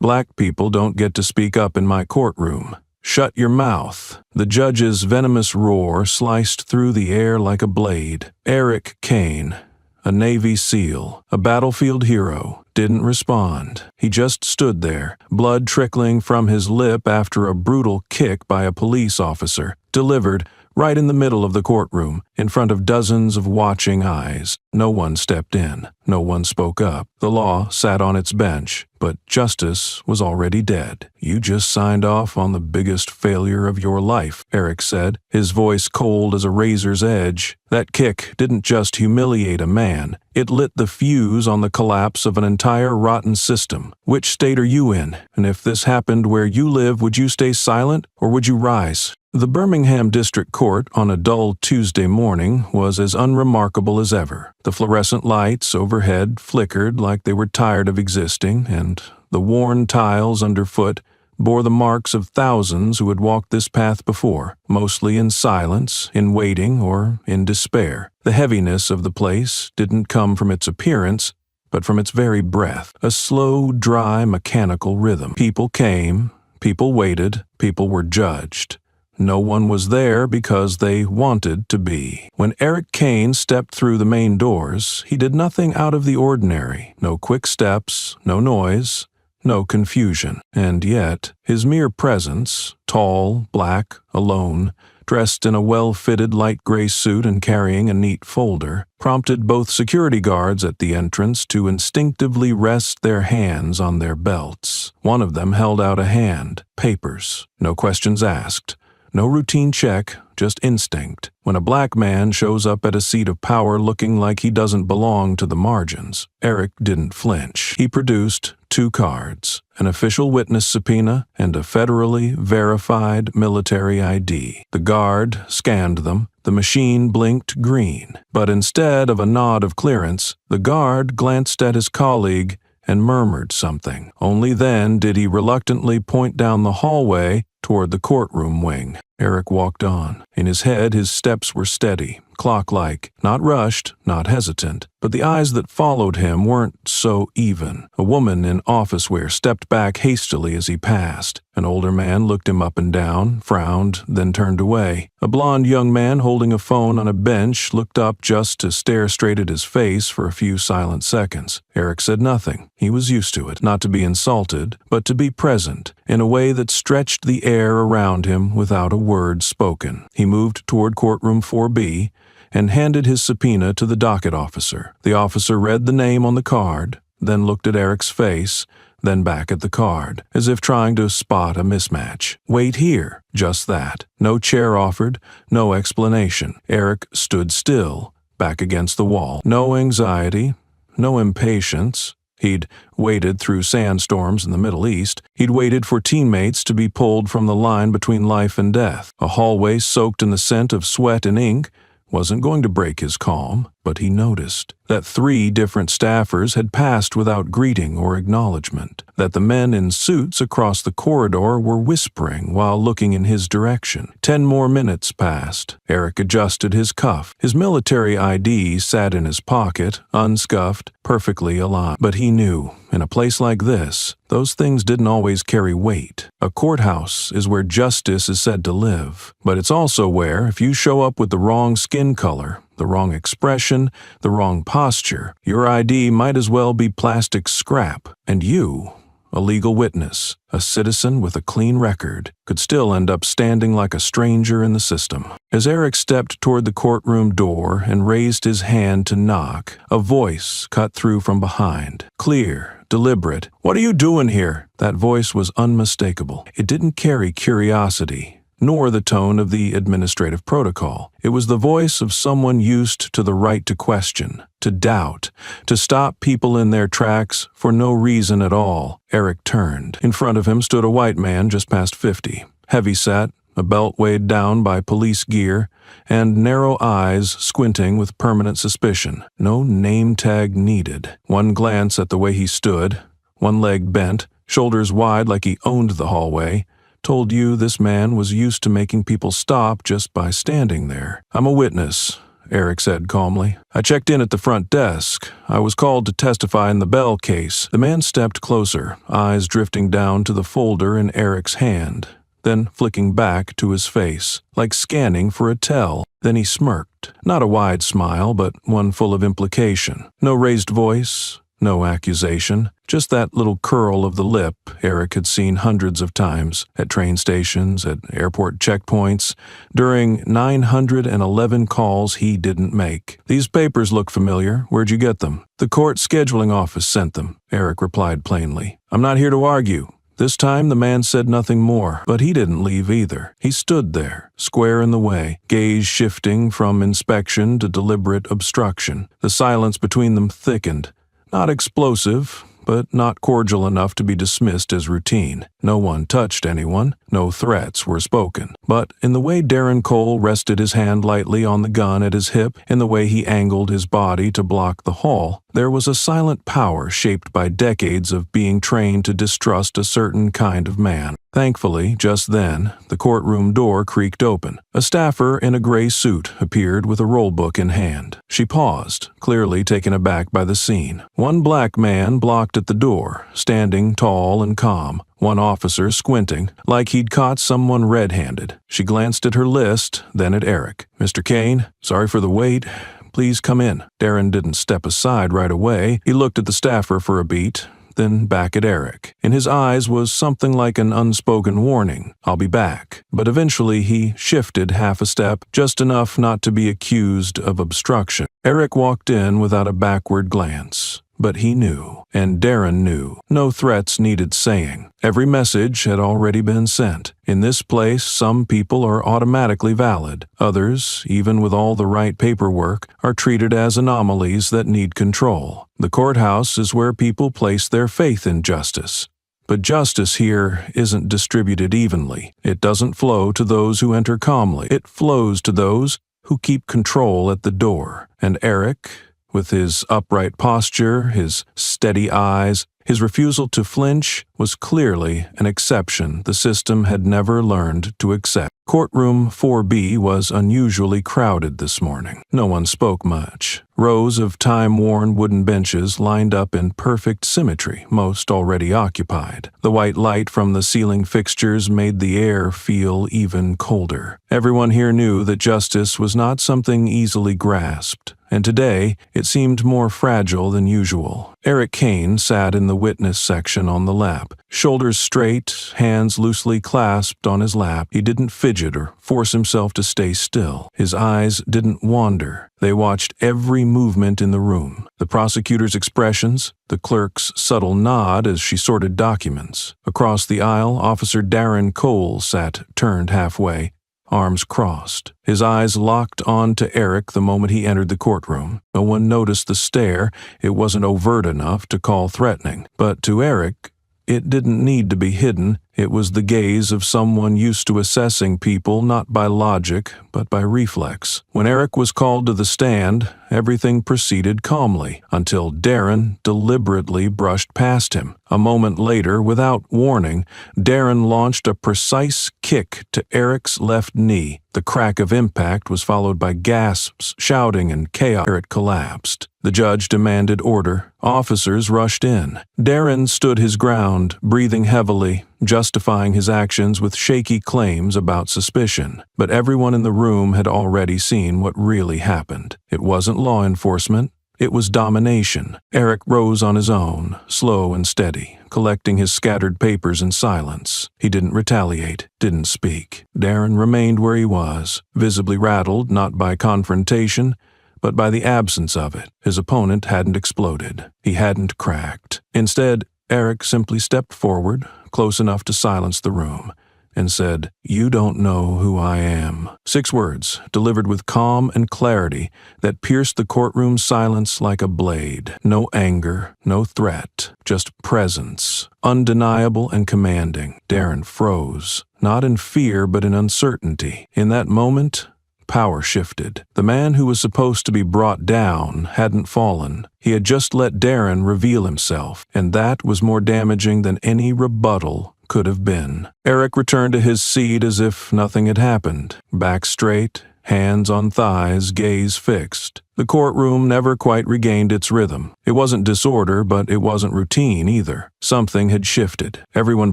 Black people don't get to speak up in my courtroom. Shut your mouth." The judge's venomous roar sliced through the air like a blade. Eric Kane, a Navy SEAL, a battlefield hero, didn't respond. He just stood there, blood trickling from his lip after a brutal kick by a police officer, delivered right in the middle of the courtroom, in front of dozens of watching eyes. No one stepped in. No one spoke up. The law sat on its bench, but justice was already dead. "You just signed off on the biggest failure of your life," Eric said, his voice cold as a razor's edge. That kick didn't just humiliate a man. It lit the fuse on the collapse of an entire rotten system. "Which state are you in? And if this happened where you live, would you stay silent or would you rise?" The Birmingham District Court on a dull Tuesday morning was as unremarkable as ever. The fluorescent lights overhead flickered like they were tired of existing, and the worn tiles underfoot bore the marks of thousands who had walked this path before, mostly in silence, in waiting, or in despair. The heaviness of the place didn't come from its appearance, but from its very breath, a slow, dry, mechanical rhythm. People came, people waited, people were judged. No one was there because they wanted to be. When Eric Kane stepped through the main doors, he did nothing out of the ordinary. No quick steps, no noise, no confusion. And yet, his mere presence, tall, black, alone, dressed in a well-fitted light gray suit and carrying a neat folder, prompted both security guards at the entrance to instinctively rest their hands on their belts. One of them held out a hand. Papers. No questions asked. No routine check, just instinct. When a black man shows up at a seat of power looking like he doesn't belong to the margins, Eric didn't flinch. He produced 2 cards, an official witness subpoena and a federally verified military ID. The guard scanned them. The machine blinked green. But instead of a nod of clearance, the guard glanced at his colleague and murmured something. Only then did he reluctantly point down the hallway toward the courtroom wing. Eric walked on. In his head, his steps were steady, clock-like, not rushed, not hesitant, but the eyes that followed him weren't so even. A woman in office wear stepped back hastily as he passed. An older man looked him up and down, frowned, then turned away. A blond young man holding a phone on a bench looked up just to stare straight at his face for a few silent seconds. Eric said nothing. He was used to it, not to be insulted, but to be present, in a way that stretched the air around him without a word spoken. He moved toward courtroom 4B and handed his subpoena to the docket officer. The officer read the name on the card, then looked at Eric's face, then back at the card, as if trying to spot a mismatch. "Wait here." Just that. No chair offered, no explanation. Eric stood still, back against the wall. No anxiety, no impatience. He'd waited through sandstorms in the Middle East. He'd waited for teammates to be pulled from the line between life and death. A hallway soaked in the scent of sweat and ink wasn't going to break his calm, but he noticed that 3 different staffers had passed without greeting or acknowledgement, that the men in suits across the corridor were whispering while looking in his direction. 10 more minutes passed. Eric adjusted his cuff. His military ID sat in his pocket, unscuffed, perfectly aligned. But he knew, in a place like this, those things didn't always carry weight. A courthouse is where justice is said to live, but it's also where, if you show up with the wrong skin color, the wrong expression, the wrong posture, your ID might as well be plastic scrap, and you, a legal witness, a citizen with a clean record, could still end up standing like a stranger in the system. As Eric stepped toward the courtroom door and raised his hand to knock, a voice cut through from behind, clear, deliberate. "What are you doing here?" That voice was unmistakable. It didn't carry curiosity, nor the tone of the administrative protocol. It was the voice of someone used to the right to question, to doubt, to stop people in their tracks for no reason at all. Eric turned. In front of him stood a white man just past 50, heavy-set, a belt weighed down by police gear, and narrow eyes squinting with permanent suspicion. No name tag needed. One glance at the way he stood, one leg bent, shoulders wide like he owned the hallway, told you this man was used to making people stop just by standing there. "I'm a witness," Eric said calmly. "I checked in at the front desk. I was called to testify in the Bell case." The man stepped closer, eyes drifting down to the folder in Eric's hand, then flicking back to his face, like scanning for a tell. Then he smirked. Not a wide smile, but one full of implication. No raised voice, no accusation, just that little curl of the lip Eric had seen hundreds of times, at train stations, at airport checkpoints, during 911 calls he didn't make. "These papers look familiar. Where'd you get them?" "The court scheduling office sent them," Eric replied plainly. "I'm not here to argue." This time the man said nothing more, but he didn't leave either. He stood there, square in the way, gaze shifting from inspection to deliberate obstruction. The silence between them thickened. Not explosive, but not cordial enough to be dismissed as routine. No one touched anyone, no threats were spoken. But in the way Darren Cole rested his hand lightly on the gun at his hip, in the way he angled his body to block the hall, there was a silent power shaped by decades of being trained to distrust a certain kind of man. Thankfully, just then, the courtroom door creaked open. A staffer in a gray suit appeared with a roll book in hand. She paused, clearly taken aback by the scene. One black man blocked at the door, standing tall and calm. One officer squinting, like he'd caught someone red-handed. She glanced at her list, then at Eric. "Mr. Kane, sorry for the wait. Please come in." Darren didn't step aside right away. He looked at the staffer for a beat, then back at Eric. In his eyes was something like an unspoken warning. "I'll be back." But eventually he shifted half a step, just enough not to be accused of obstruction. Eric walked in without a backward glance. But he knew, and Darren knew. No threats needed saying. Every message had already been sent. In this place, some people are automatically valid. Others, even with all the right paperwork, are treated as anomalies that need control. The courthouse is where people place their faith in justice. But justice here isn't distributed evenly. It doesn't flow to those who enter calmly. It flows to those who keep control at the door. And Eric, with his upright posture, his steady eyes, his refusal to flinch, was clearly an exception the system had never learned to accept. Courtroom 4B was unusually crowded this morning. No one spoke much. Rows of time-worn wooden benches lined up in perfect symmetry, most already occupied. The white light from the ceiling fixtures made the air feel even colder. Everyone here knew that justice was not something easily grasped, and today it seemed more fragile than usual. Eric Kane sat in the witness section on the lap, shoulders straight, hands loosely clasped on his lap. He didn't fidget or force himself to stay still. His eyes didn't wander. They watched every movement in the room, the prosecutor's expressions, the clerk's subtle nod as she sorted documents. Across the aisle, Officer Darren Cole sat turned halfway, arms crossed. His eyes locked on to Eric the moment he entered the courtroom. No one noticed the stare. It wasn't overt enough to call threatening. But to Eric, it didn't need to be hidden. It was the gaze of someone used to assessing people not by logic, but by reflex. When Eric was called to the stand, everything proceeded calmly, until Darren deliberately brushed past him. A moment later, without warning, Darren launched a precise kick to Eric's left knee. The crack of impact was followed by gasps, shouting, and chaos. Eric collapsed. The judge demanded order. Officers rushed in. Darren stood his ground, breathing heavily, justifying his actions with shaky claims about suspicion. But everyone in the room had already seen what really happened. It wasn't law enforcement. It was domination. Eric rose on his own, slow and steady, collecting his scattered papers in silence. He didn't retaliate, didn't speak. Darren remained where he was, visibly rattled not by confrontation, but by the absence of it. His opponent hadn't exploded. He hadn't cracked. Instead, Eric simply stepped forward, close enough to silence the room, and said, "You don't know who I am." 6 words, delivered with calm and clarity, that pierced the courtroom silence like a blade. No anger, no threat, just presence, undeniable and commanding. Darren froze, not in fear but in uncertainty. In that moment, power shifted. The man who was supposed to be brought down hadn't fallen. He had just let Darren reveal himself, and that was more damaging than any rebuttal could have been. Eric returned to his seat as if nothing had happened, back straight, hands on thighs, gaze fixed. The courtroom never quite regained its rhythm. It wasn't disorder, but it wasn't routine either. Something had shifted. Everyone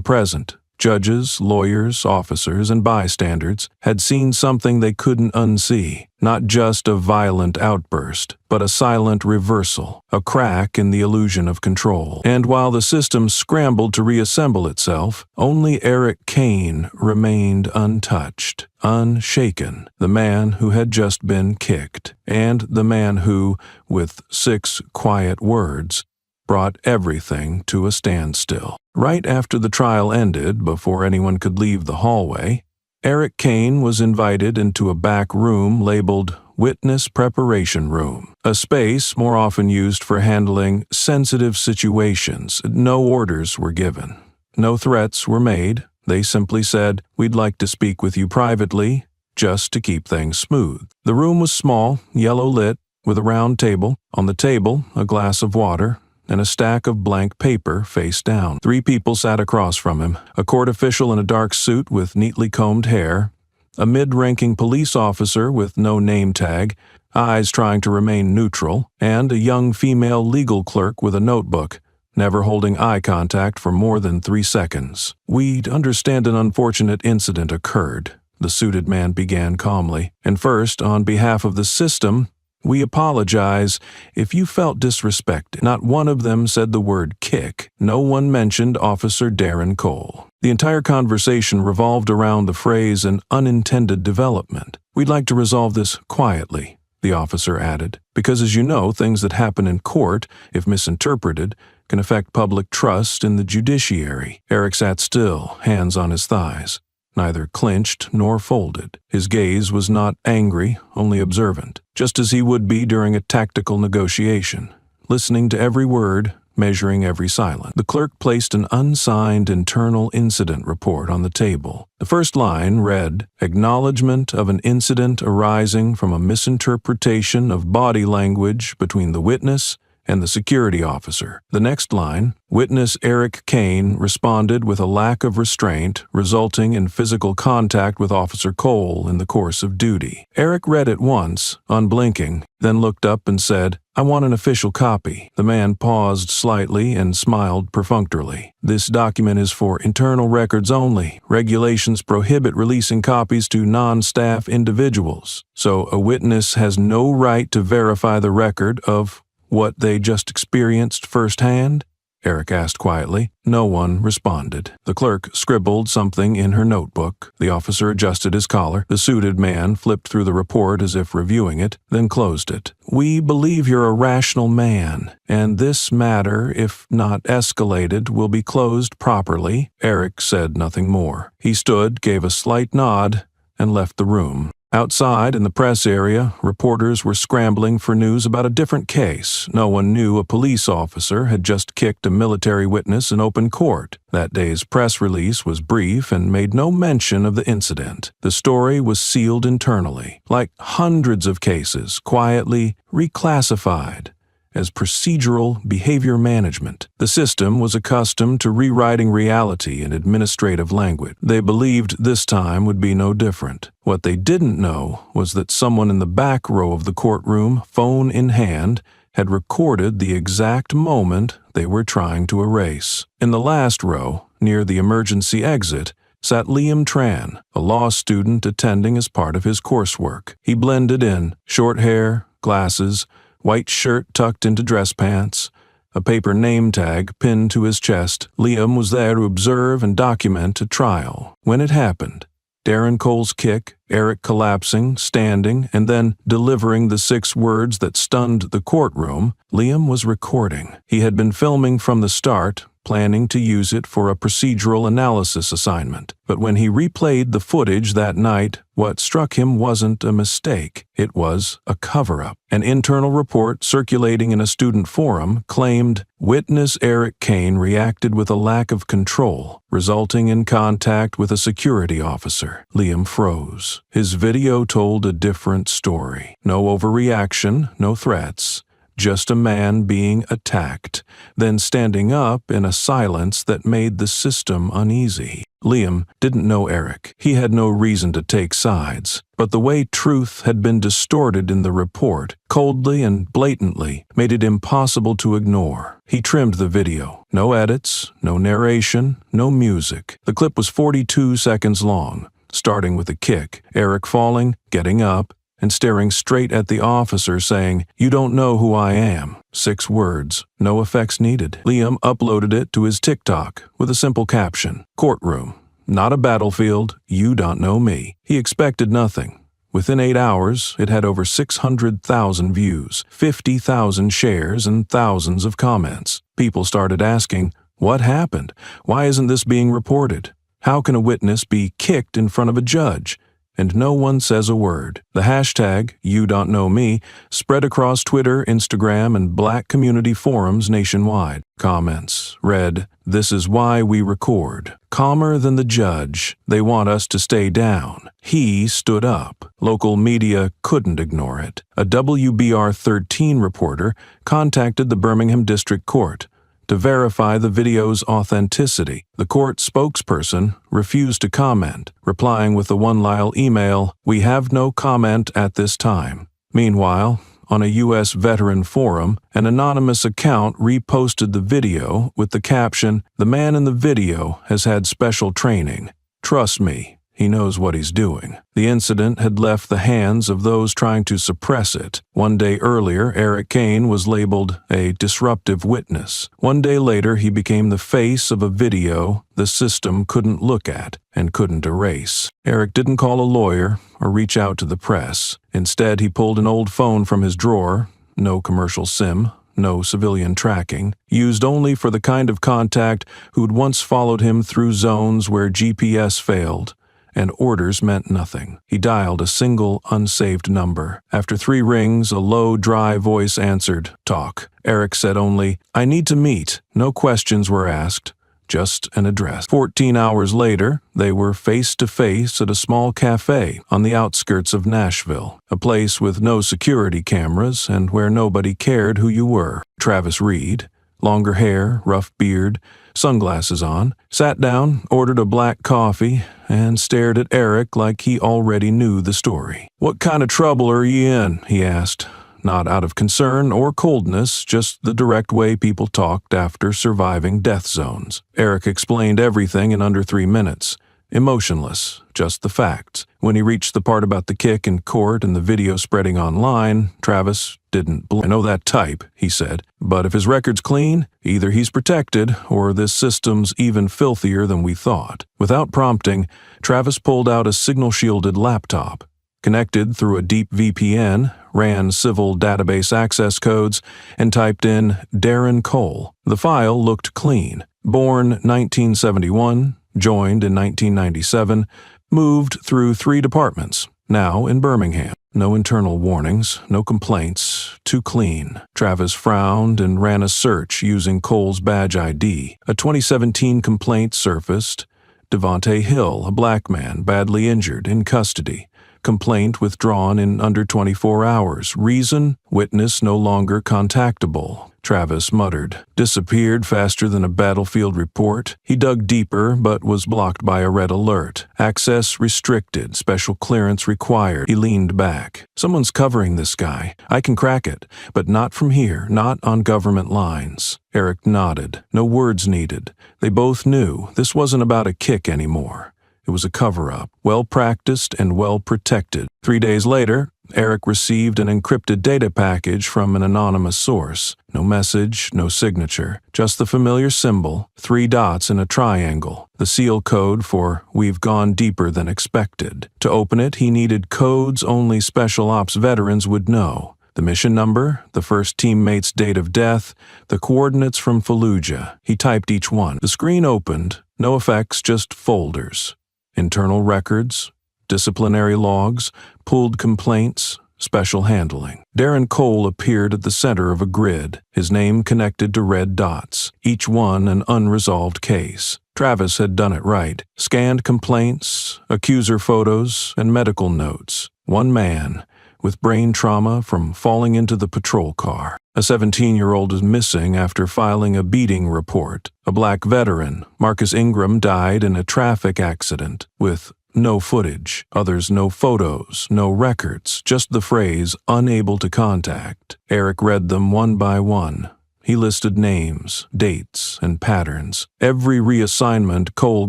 present, judges, lawyers, officers, and bystanders, had seen something they couldn't unsee. Not just a violent outburst, but a silent reversal, a crack in the illusion of control. And while the system scrambled to reassemble itself, only Eric Kane remained untouched, unshaken, the man who had just been kicked, and the man who, with 6 quiet words, brought everything to a standstill. Right after the trial ended, before anyone could leave the hallway, Eric Kane was invited into a back room labeled Witness Preparation Room, a space more often used for handling sensitive situations. No orders were given. No threats were made. They simply said, "We'd like to speak with you privately," just to keep things smooth. The room was small, yellow lit, with a round table. On the table, a glass of water, and a stack of blank paper face down. 3 people sat across from him, a court official in a dark suit with neatly combed hair, a mid-ranking police officer with no name tag, eyes trying to remain neutral, and a young female legal clerk with a notebook, never holding eye contact for more than 3 seconds. "We understand an unfortunate incident occurred," the suited man began calmly. "And first, on behalf of the system, we apologize if you felt disrespected." Not one of them said the word kick. No one mentioned Officer Darren Cole. The entire conversation revolved around the phrase "an unintended development." "We'd like to resolve this quietly," the officer added, "because as you know, things that happen in court, if misinterpreted, can affect public trust in the judiciary." Eric sat still, hands on his thighs, neither clenched nor folded. His gaze was not angry, only observant, just as he would be during a tactical negotiation, listening to every word, measuring every silence. The clerk placed an unsigned internal incident report on the table. The first line read, "Acknowledgement of an incident arising from a misinterpretation of body language between the witness and the security officer." The next line, "Witness Eric Kane responded with a lack of restraint, resulting in physical contact with Officer Cole in the course of duty." Eric read it once, unblinking, then looked up and said, "I want an official copy." The man paused slightly and smiled perfunctorily. "This document is for internal records only. Regulations prohibit releasing copies to non-staff individuals. So a witness has no right to verify the record of what they just experienced firsthand?" Eric asked quietly. No one responded. The clerk scribbled something in her notebook. The officer adjusted his collar. The suited man flipped through the report as if reviewing it, then closed it. "We believe you're a rational man, and this matter, if not escalated, will be closed properly." Eric said nothing more. He stood, gave a slight nod, and left the room. Outside, in the press area, reporters were scrambling for news about a different case. No one knew a police officer had just kicked a military witness in open court. That day's press release was brief and made no mention of the incident. The story was sealed internally, like hundreds of cases, quietly reclassified as procedural behavior management. The system was accustomed to rewriting reality in administrative language. They believed this time would be no different. What they didn't know was that someone in the back row of the courtroom, phone in hand, had recorded the exact moment they were trying to erase. In the last row, near the emergency exit, sat Liam Tran, a law student attending as part of his coursework. He blended in, short hair, glasses, white shirt tucked into dress pants, a paper name tag pinned to his chest. Liam was there to observe and document a trial. When it happened, Darren Cole's kick, Eric collapsing, standing, and then delivering the 6 words that stunned the courtroom, Liam was recording. He had been filming from the start, planning to use it for a procedural analysis assignment. But when he replayed the footage that night, what struck him wasn't a mistake. It was a cover-up. An internal report circulating in a student forum claimed witness Eric Kane reacted with a lack of control, resulting in contact with a security officer. Liam froze. His video told a different story. No overreaction, no threats. just a man being attacked, then standing up in a silence that made the system uneasy. Liam didn't know Eric. He had no reason to take sides. But the way truth had been distorted in the report, coldly and blatantly, made it impossible to ignore. He trimmed the video. No edits, no narration, no music. The clip was 42 seconds long, starting with a kick, Eric falling, getting up, and staring straight at the officer saying, "You don't know who I am." 6 words, no effects needed. Liam uploaded it to his TikTok with a simple caption, "Courtroom, not a battlefield, you don't know me." He expected nothing. Within 8 hours, it had over 600,000 views, 50,000 shares, and thousands of comments. People started asking, what happened? Why isn't this being reported? How can a witness be kicked in front of a judge? And no one says a word. The hashtag, #YouDon'tKnowMe, spread across Twitter, Instagram, and Black community forums nationwide. Comments read, "This is why we record. Calmer than the judge. They want us to stay down. He stood up." Local media couldn't ignore it. A WBR 13 reporter contacted the Birmingham District Court to verify the video's authenticity. The court spokesperson refused to comment, replying with a one-line email, "We have no comment at this time." Meanwhile, on a U.S. veteran forum, an anonymous account reposted the video with the caption, "The man in the video has had special training. Trust me, he knows what he's doing." The incident had left the hands of those trying to suppress it. One day earlier, Eric Kane was labeled a disruptive witness. One day later, he became the face of a video the system couldn't look at and couldn't erase. Eric didn't call a lawyer or reach out to the press. Instead, he pulled an old phone from his drawer, no commercial SIM, no civilian tracking, used only for the kind of contact who'd once followed him through zones where GPS failed, and orders meant nothing. He dialed a single unsaved number. After 3 rings, a low, dry voice answered, "Talk." Eric said only, "I need to meet." No questions were asked, just an address. 14 hours later, they were face-to-face at a small cafe on the outskirts of Nashville, a place with no security cameras and where nobody cared who you were. Travis Reed, longer hair, rough beard, sunglasses on, sat down, ordered a black coffee, and stared at Eric like he already knew the story. "What kind of trouble are you in?" he asked, not out of concern or coldness, just the direct way people talked after surviving death zones. Eric explained everything in under 3 minutes. Emotionless, just the facts. When he reached the part about the kick in court and the video spreading online, Travis didn't blink. "I know that type," he said, "but if his record's clean, either he's protected or this system's even filthier than we thought." Without prompting, Travis pulled out a signal-shielded laptop, connected through a deep VPN, ran civil database access codes, and typed in Darren Cole. The file looked clean. Born 1971, joined in 1997, moved through 3 departments, now in Birmingham. No internal warnings, no complaints, too clean. Travis frowned and ran a search using Cole's badge ID. A 2017 complaint surfaced. Devontae Hill, a black man, badly injured, in custody. Complaint withdrawn in under 24 hours. Reason, witness no longer contactable. Travis muttered. Disappeared faster than a battlefield report. He dug deeper, but was blocked by a red alert. Access restricted. Special clearance required. He leaned back. Someone's covering this guy. I can crack it, but not from here, not on government lines. Eric nodded. No words needed. They both knew this wasn't about a kick anymore. It was a cover-up, well-practiced and well-protected. 3 days later, Eric received an encrypted data package from an anonymous source. No message, no signature, just the familiar symbol, 3 dots in a triangle, the seal code for "We've gone deeper than expected." To open it, he needed codes only Special Ops veterans would know. The mission number, the first teammate's date of death, the coordinates from Fallujah. He typed each one. The screen opened, no effects, just folders. Internal records, disciplinary logs, pulled complaints, special handling. Darren Cole appeared at the center of a grid, his name connected to red dots, each one an unresolved case. Travis had done it right. Scanned complaints, accuser photos, and medical notes. One man, with brain trauma from falling into the patrol car. A 17-year-old is missing after filing a beating report. A black veteran, Marcus Ingram, died in a traffic accident with no footage. Others, no photos, no records, just the phrase, unable to contact. Eric read them one by one. He listed names, dates, and patterns. Every reassignment Cole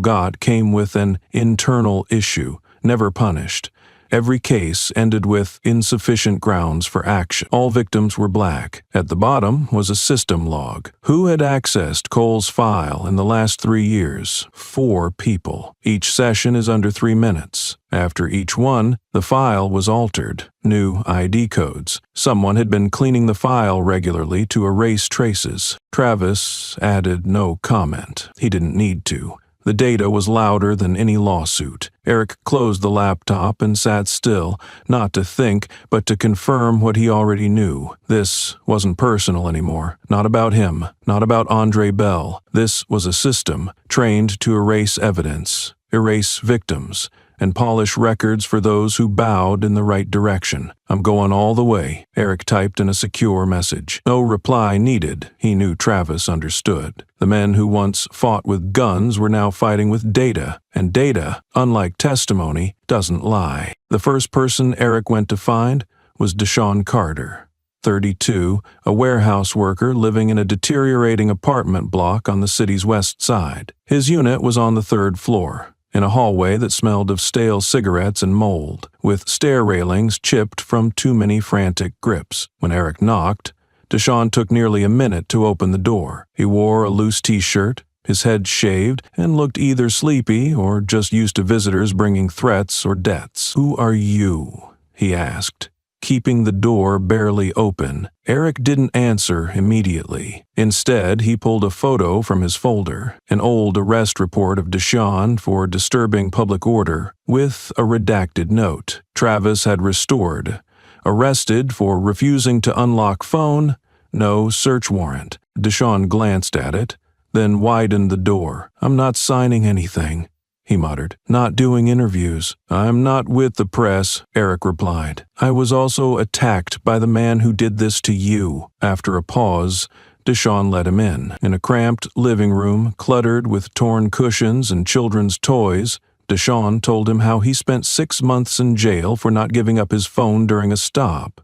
got came with an internal issue, never punished. Every case ended with insufficient grounds for action. All victims were black. At the bottom was a system log. Who had accessed Cole's file in the last 3 years? 4 people. Each session is under 3 minutes. After each one, the file was altered. New ID codes. Someone had been cleaning the file regularly to erase traces. Travis added no comment. He didn't need to. The data was louder than any lawsuit. Eric closed the laptop and sat still, not to think, but to confirm what he already knew. This wasn't personal anymore. Not about him. Not about Andre Bell. This was a system trained to erase evidence, erase victims, and polish records for those who bowed in the right direction. "I'm going all the way," Eric typed in a secure message. No reply needed. He knew Travis understood. The men who once fought with guns were now fighting with data, and data, unlike testimony, doesn't lie. The first person Eric went to find was Deshaun Carter, 32, a warehouse worker living in a deteriorating apartment block on the city's west side. His unit was on the 3rd floor, in a hallway that smelled of stale cigarettes and mold, with stair railings chipped from too many frantic grips. When Eric knocked, Deshaun took nearly a minute to open the door. He wore a loose t-shirt, his head shaved, and looked either sleepy or just used to visitors bringing threats or debts. "Who are you?" he asked, keeping the door barely open. Eric didn't answer immediately. Instead, he pulled a photo from his folder, an old arrest report of Deshaun for disturbing public order, with a redacted note. Travis had restored. Arrested for refusing to unlock phone, no search warrant. Deshaun glanced at it, then widened the door. "I'm not signing anything," he muttered. "Not doing interviews." "I'm not with the press," Eric replied. "I was also attacked by the man who did this to you." After a pause, Deshaun let him in. In a cramped living room, cluttered with torn cushions and children's toys, Deshaun told him how he spent 6 months in jail for not giving up his phone during a stop,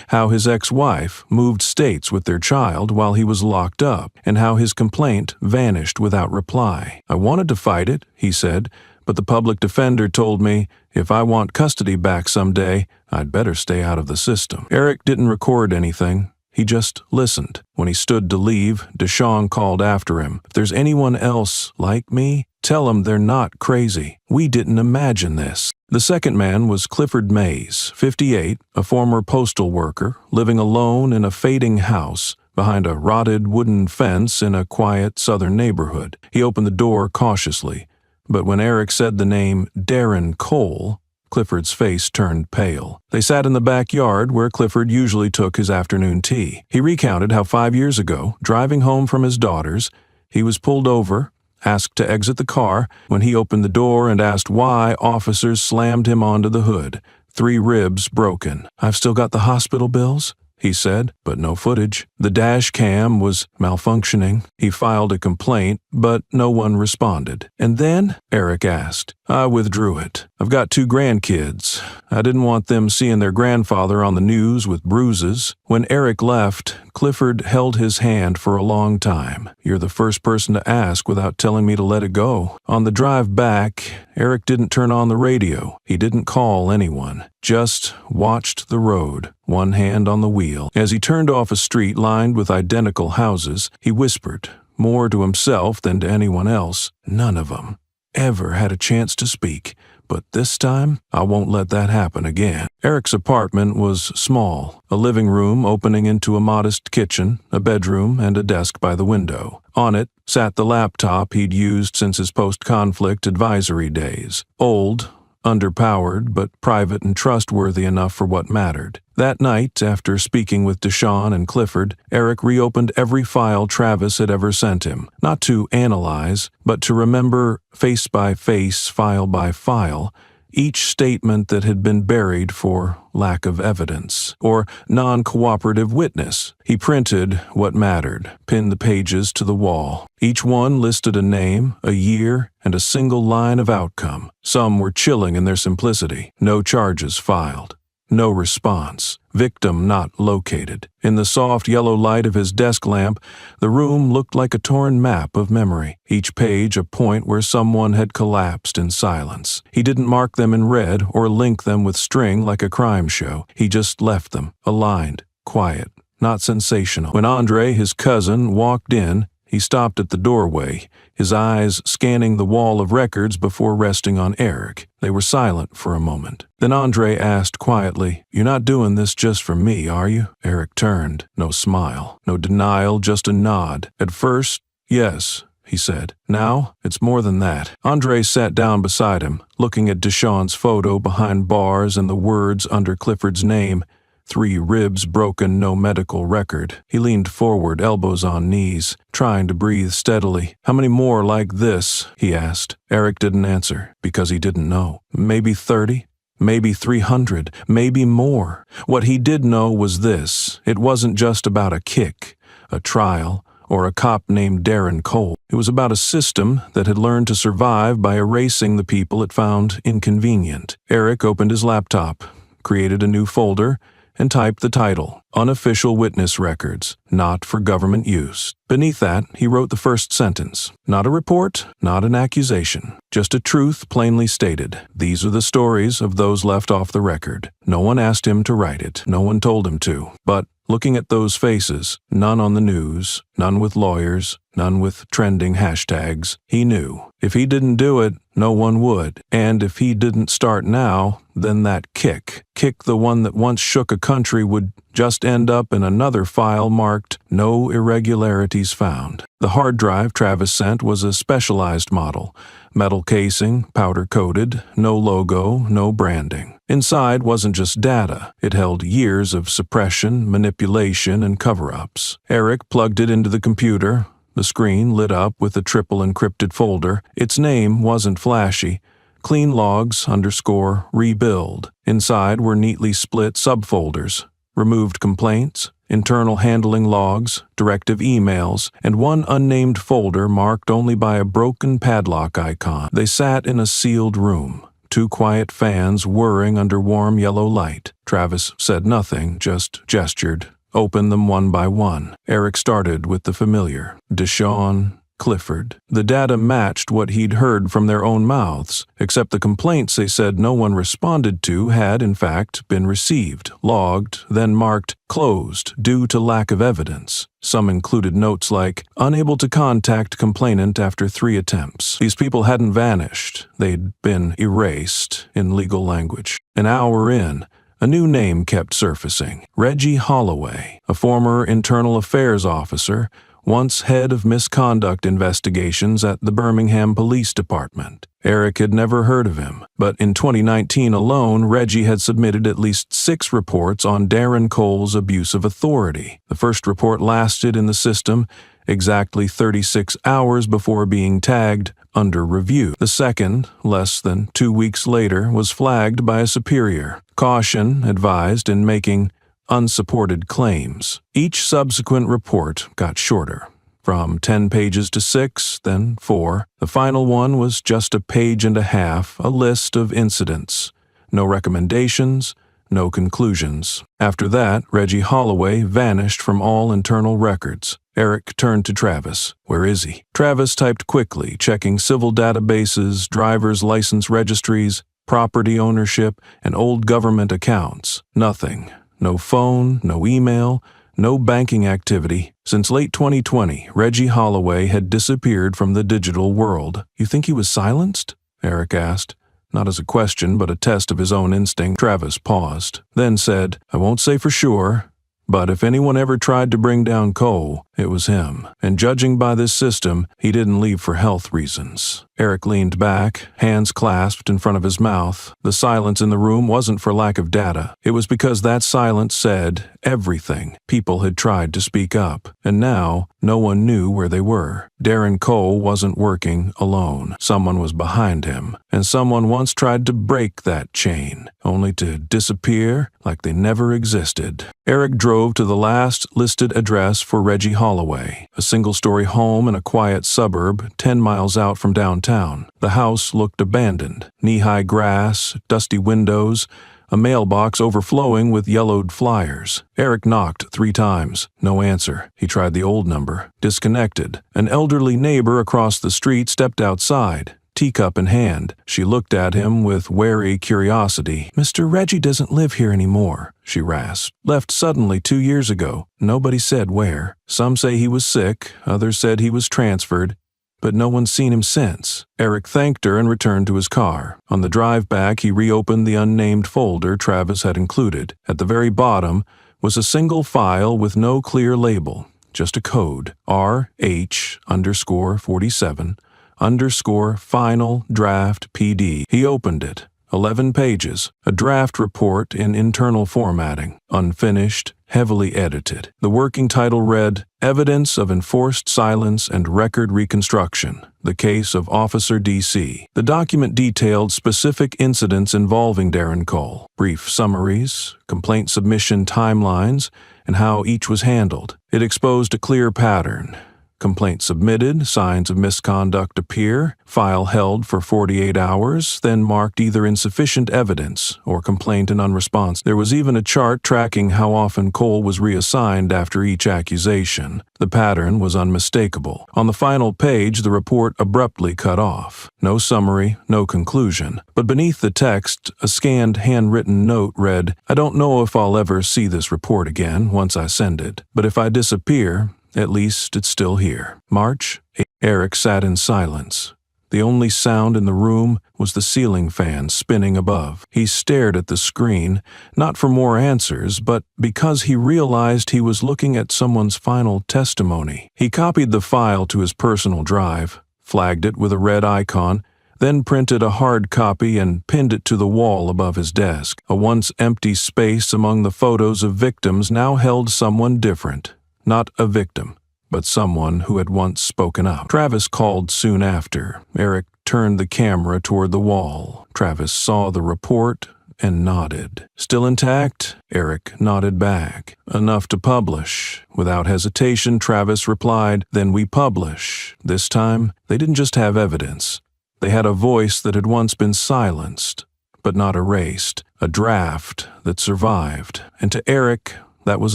how his ex-wife moved states with their child while he was locked up, and how his complaint vanished without reply. "I wanted to fight it," he said, "but the public defender told me if I want custody back someday, I'd better stay out of the system." Eric didn't record anything. He just listened. When he stood to leave, Deshaun called after him. "If there's anyone else like me, tell them they're not crazy. We didn't imagine this." The second man was Clifford Mays, 58, a former postal worker, living alone in a fading house behind a rotted wooden fence in a quiet southern neighborhood. He opened the door cautiously, but when Eric said the name Darren Cole, Clifford's face turned pale. They sat in the backyard where Clifford usually took his afternoon tea. He recounted how 5 years ago, driving home from his daughter's, he was pulled over, asked to exit the car. When he opened the door and asked why, officers slammed him onto the hood, 3 ribs broken. "I've still got the hospital bills," he said, but no footage. The dash cam was malfunctioning. He filed a complaint, but no one responded. "And then?" Eric asked. "I withdrew it. I've got 2 grandkids. I didn't want them seeing their grandfather on the news with bruises." When Eric left, Clifford held his hand for a long time. "You're the first person to ask without telling me to let it go." On the drive back, Eric didn't turn on the radio. He didn't call anyone. Just watched the road, one hand on the wheel. As he turned off a street lined with identical houses, he whispered, more to himself than to anyone else, "None of them ever had a chance to speak, but this time I won't let that happen again." Eric's apartment was small, a living room opening into a modest kitchen, a bedroom, and a desk by the window. On it sat the laptop he'd used since his post-conflict advisory days. Old, underpowered, but private and trustworthy enough for what mattered. That night, after speaking with Deshaun and Clifford, Eric reopened every file Travis had ever sent him, not to analyze, but to remember face by face, file by file, each statement that had been buried for lack of evidence or non-cooperative witness. He printed what mattered, pinned the pages to the wall. Each one listed a name, a year, and a single line of outcome. Some were chilling in their simplicity. No charges filed. No response. Victim not located. In the soft yellow light of his desk lamp, the room looked like a torn map of memory, each page a point where someone had collapsed in silence. He didn't mark them in red or link them with string like a crime show. He just left them, aligned, quiet, not sensational. When Andre, his cousin, walked in, he stopped at the doorway, his eyes scanning the wall of records before resting on Eric. They were silent for a moment. Then Andre asked quietly, "You're not doing this just for me, are you?" Eric turned. No smile, no denial, just a nod. At first, yes, he said. Now, it's more than that. Andre sat down beside him, looking at Deshawn's photo behind bars and the words under Clifford's name. 3 ribs broken, no medical record. He leaned forward, elbows on knees, trying to breathe steadily. "How many more like this?" he asked. Eric didn't answer, because he didn't know. Maybe 30? Maybe 300? Maybe more? What he did know was this. It wasn't just about a kick, a trial, or a cop named Darren Cole. It was about a system that had learned to survive by erasing the people it found inconvenient. Eric opened his laptop, created a new folder, and typed the title, Unofficial Witness Records, Not for Government Use. Beneath that, he wrote the first sentence. Not a report, not an accusation, just a truth plainly stated. These are the stories of those left off the record. No one asked him to write it. No one told him to. But looking at those faces, none on the news, none with lawyers, none with trending hashtags, he knew. If he didn't do it, no one would. And if he didn't start now, then that kick, the one that once shook a country, would just end up in another file marked No Irregularities Found. The hard drive Travis sent was a specialized model. Metal casing, powder-coated, no logo, no branding. Inside wasn't just data. It held years of suppression, manipulation, and cover-ups. Eric plugged it into the computer. The screen lit up with a triple encrypted folder. Its name wasn't flashy. Clean logs _ rebuild. Inside were neatly split subfolders. Removed complaints, internal handling logs, directive emails, and one unnamed folder marked only by a broken padlock icon. They sat in a sealed room. 2 quiet fans whirring under warm yellow light. Travis said nothing, just gestured. Open them one by one. Eric started with the familiar. Deshawn, Clifford. The data matched what he'd heard from their own mouths, except the complaints they said no one responded to had, in fact, been received, logged, then marked closed due to lack of evidence. Some included notes like, unable to contact complainant after 3 attempts. These people hadn't vanished. They'd been erased, in legal language. An hour in, a new name kept surfacing. Reggie Holloway, a former internal affairs officer, once head of misconduct investigations at the Birmingham Police Department. Eric had never heard of him, but in 2019 alone, Reggie had submitted at least 6 reports on Darren Cole's abuse of authority. The first report lasted in the system exactly 36 hours before being tagged under review. The second, less than 2 weeks later, was flagged by a superior. Caution advised in making unsupported claims. Each subsequent report got shorter, from 10 pages to 6, then 4. The final one was just a page and a half, a list of incidents. No recommendations, no conclusions. After that, Reggie Holloway vanished from all internal records. Eric turned to Travis. Where is he? Travis typed quickly, checking civil databases, driver's license registries, property ownership, and old government accounts. Nothing. No phone, no email, no banking activity. Since late 2020, Reggie Holloway had disappeared from the digital world. You think he was silenced? Eric asked. Not as a question, but a test of his own instinct. Travis paused, then said, I won't say for sure, but if anyone ever tried to bring down Cole, it was him. And judging by this system, he didn't leave for health reasons. Eric leaned back, hands clasped in front of his mouth. The silence in the room wasn't for lack of data. It was because that silence said everything. People had tried to speak up, and now no one knew where they were. Darren Cole wasn't working alone. Someone was behind him, and someone once tried to break that chain, only to disappear like they never existed. Eric drove to the last listed address for Reggie Holloway, a single-story home in a quiet suburb 10 miles out from downtown. The house looked abandoned. Knee-high grass, dusty windows, a mailbox overflowing with yellowed flyers. Eric knocked 3 times. No answer. He tried the old number. Disconnected. An elderly neighbor across the street stepped outside, teacup in hand. She looked at him with wary curiosity. "Mr. Reggie doesn't live here anymore," she rasped. "Left suddenly 2 years ago. Nobody said where. Some say he was sick, others said he was transferred, but no one's seen him since." Eric thanked her and returned to his car. On the drive back, he reopened the unnamed folder Travis had included. At the very bottom was a single file with no clear label, just a code, RH_47_final draft PD. He opened it. 11 pages, a draft report in internal formatting, unfinished, heavily edited. The working title read, "Evidence of Enforced Silence and Record Reconstruction, the Case of Officer DC." The document detailed specific incidents involving Darren Cole, brief summaries, complaint submission timelines, and how each was handled. It exposed a clear pattern. Complaint submitted, signs of misconduct appear, file held for 48 hours, then marked either insufficient evidence or complaint and unresponsive. There was even a chart tracking how often Cole was reassigned after each accusation. The pattern was unmistakable. On the final page, the report abruptly cut off. No summary, no conclusion. But beneath the text, a scanned handwritten note read, "I don't know if I'll ever see this report again once I send it, but if I disappear, at least it's still here. March 8th. Eric sat in silence. The only sound in the room was the ceiling fan spinning above. He stared at the screen, not for more answers, but because he realized he was looking at someone's final testimony. He copied the file to his personal drive, flagged it with a red icon, then printed a hard copy and pinned it to the wall above his desk. A once empty space among the photos of victims now held someone different. Not a victim, but someone who had once spoken up. Travis called soon after. Eric turned the camera toward the wall. Travis saw the report and nodded. "Still intact?" Eric nodded back. "Enough to publish." Without hesitation, Travis replied, "Then we publish." This time, they didn't just have evidence. They had a voice that had once been silenced, but not erased. A draft that survived. And to Eric, that was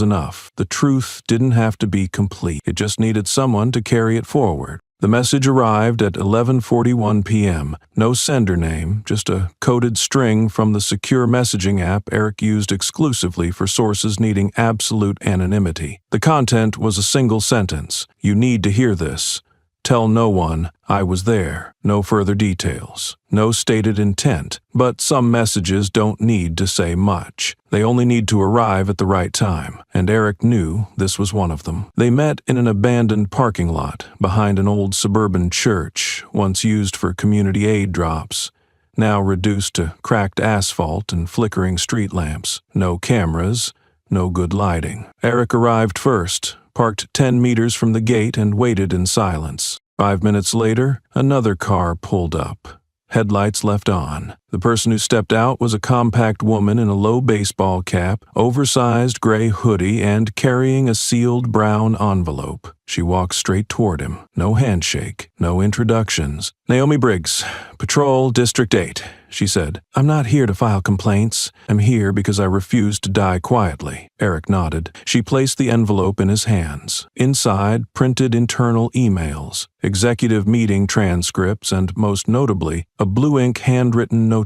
enough. The truth didn't have to be complete. It just needed someone to carry it forward. The message arrived at 11:41 p.m. No sender name, just a coded string from the secure messaging app Eric used exclusively for sources needing absolute anonymity. The content was a single sentence. "You need to hear this. Tell no one I was there." No further details. No stated intent, but some messages don't need to say much. They only need to arrive at the right time, and Eric knew this was one of them. They met in an abandoned parking lot behind an old suburban church, once used for community aid drops, now reduced to cracked asphalt and flickering street lamps. No cameras, no good lighting. Eric arrived first, parked 10 meters from the gate and waited in silence. 5 minutes later, another car pulled up. Headlights left on. The person who stepped out was a compact woman in a low baseball cap, oversized gray hoodie, and carrying a sealed brown envelope. She walked straight toward him. No handshake, no introductions. "Naomi Briggs, Patrol District 8, she said. "I'm not here to file complaints. I'm here because I refuse to die quietly." Eric nodded. She placed the envelope in his hands. Inside, printed internal emails, executive meeting transcripts, and, most notably, a blue ink handwritten notebook.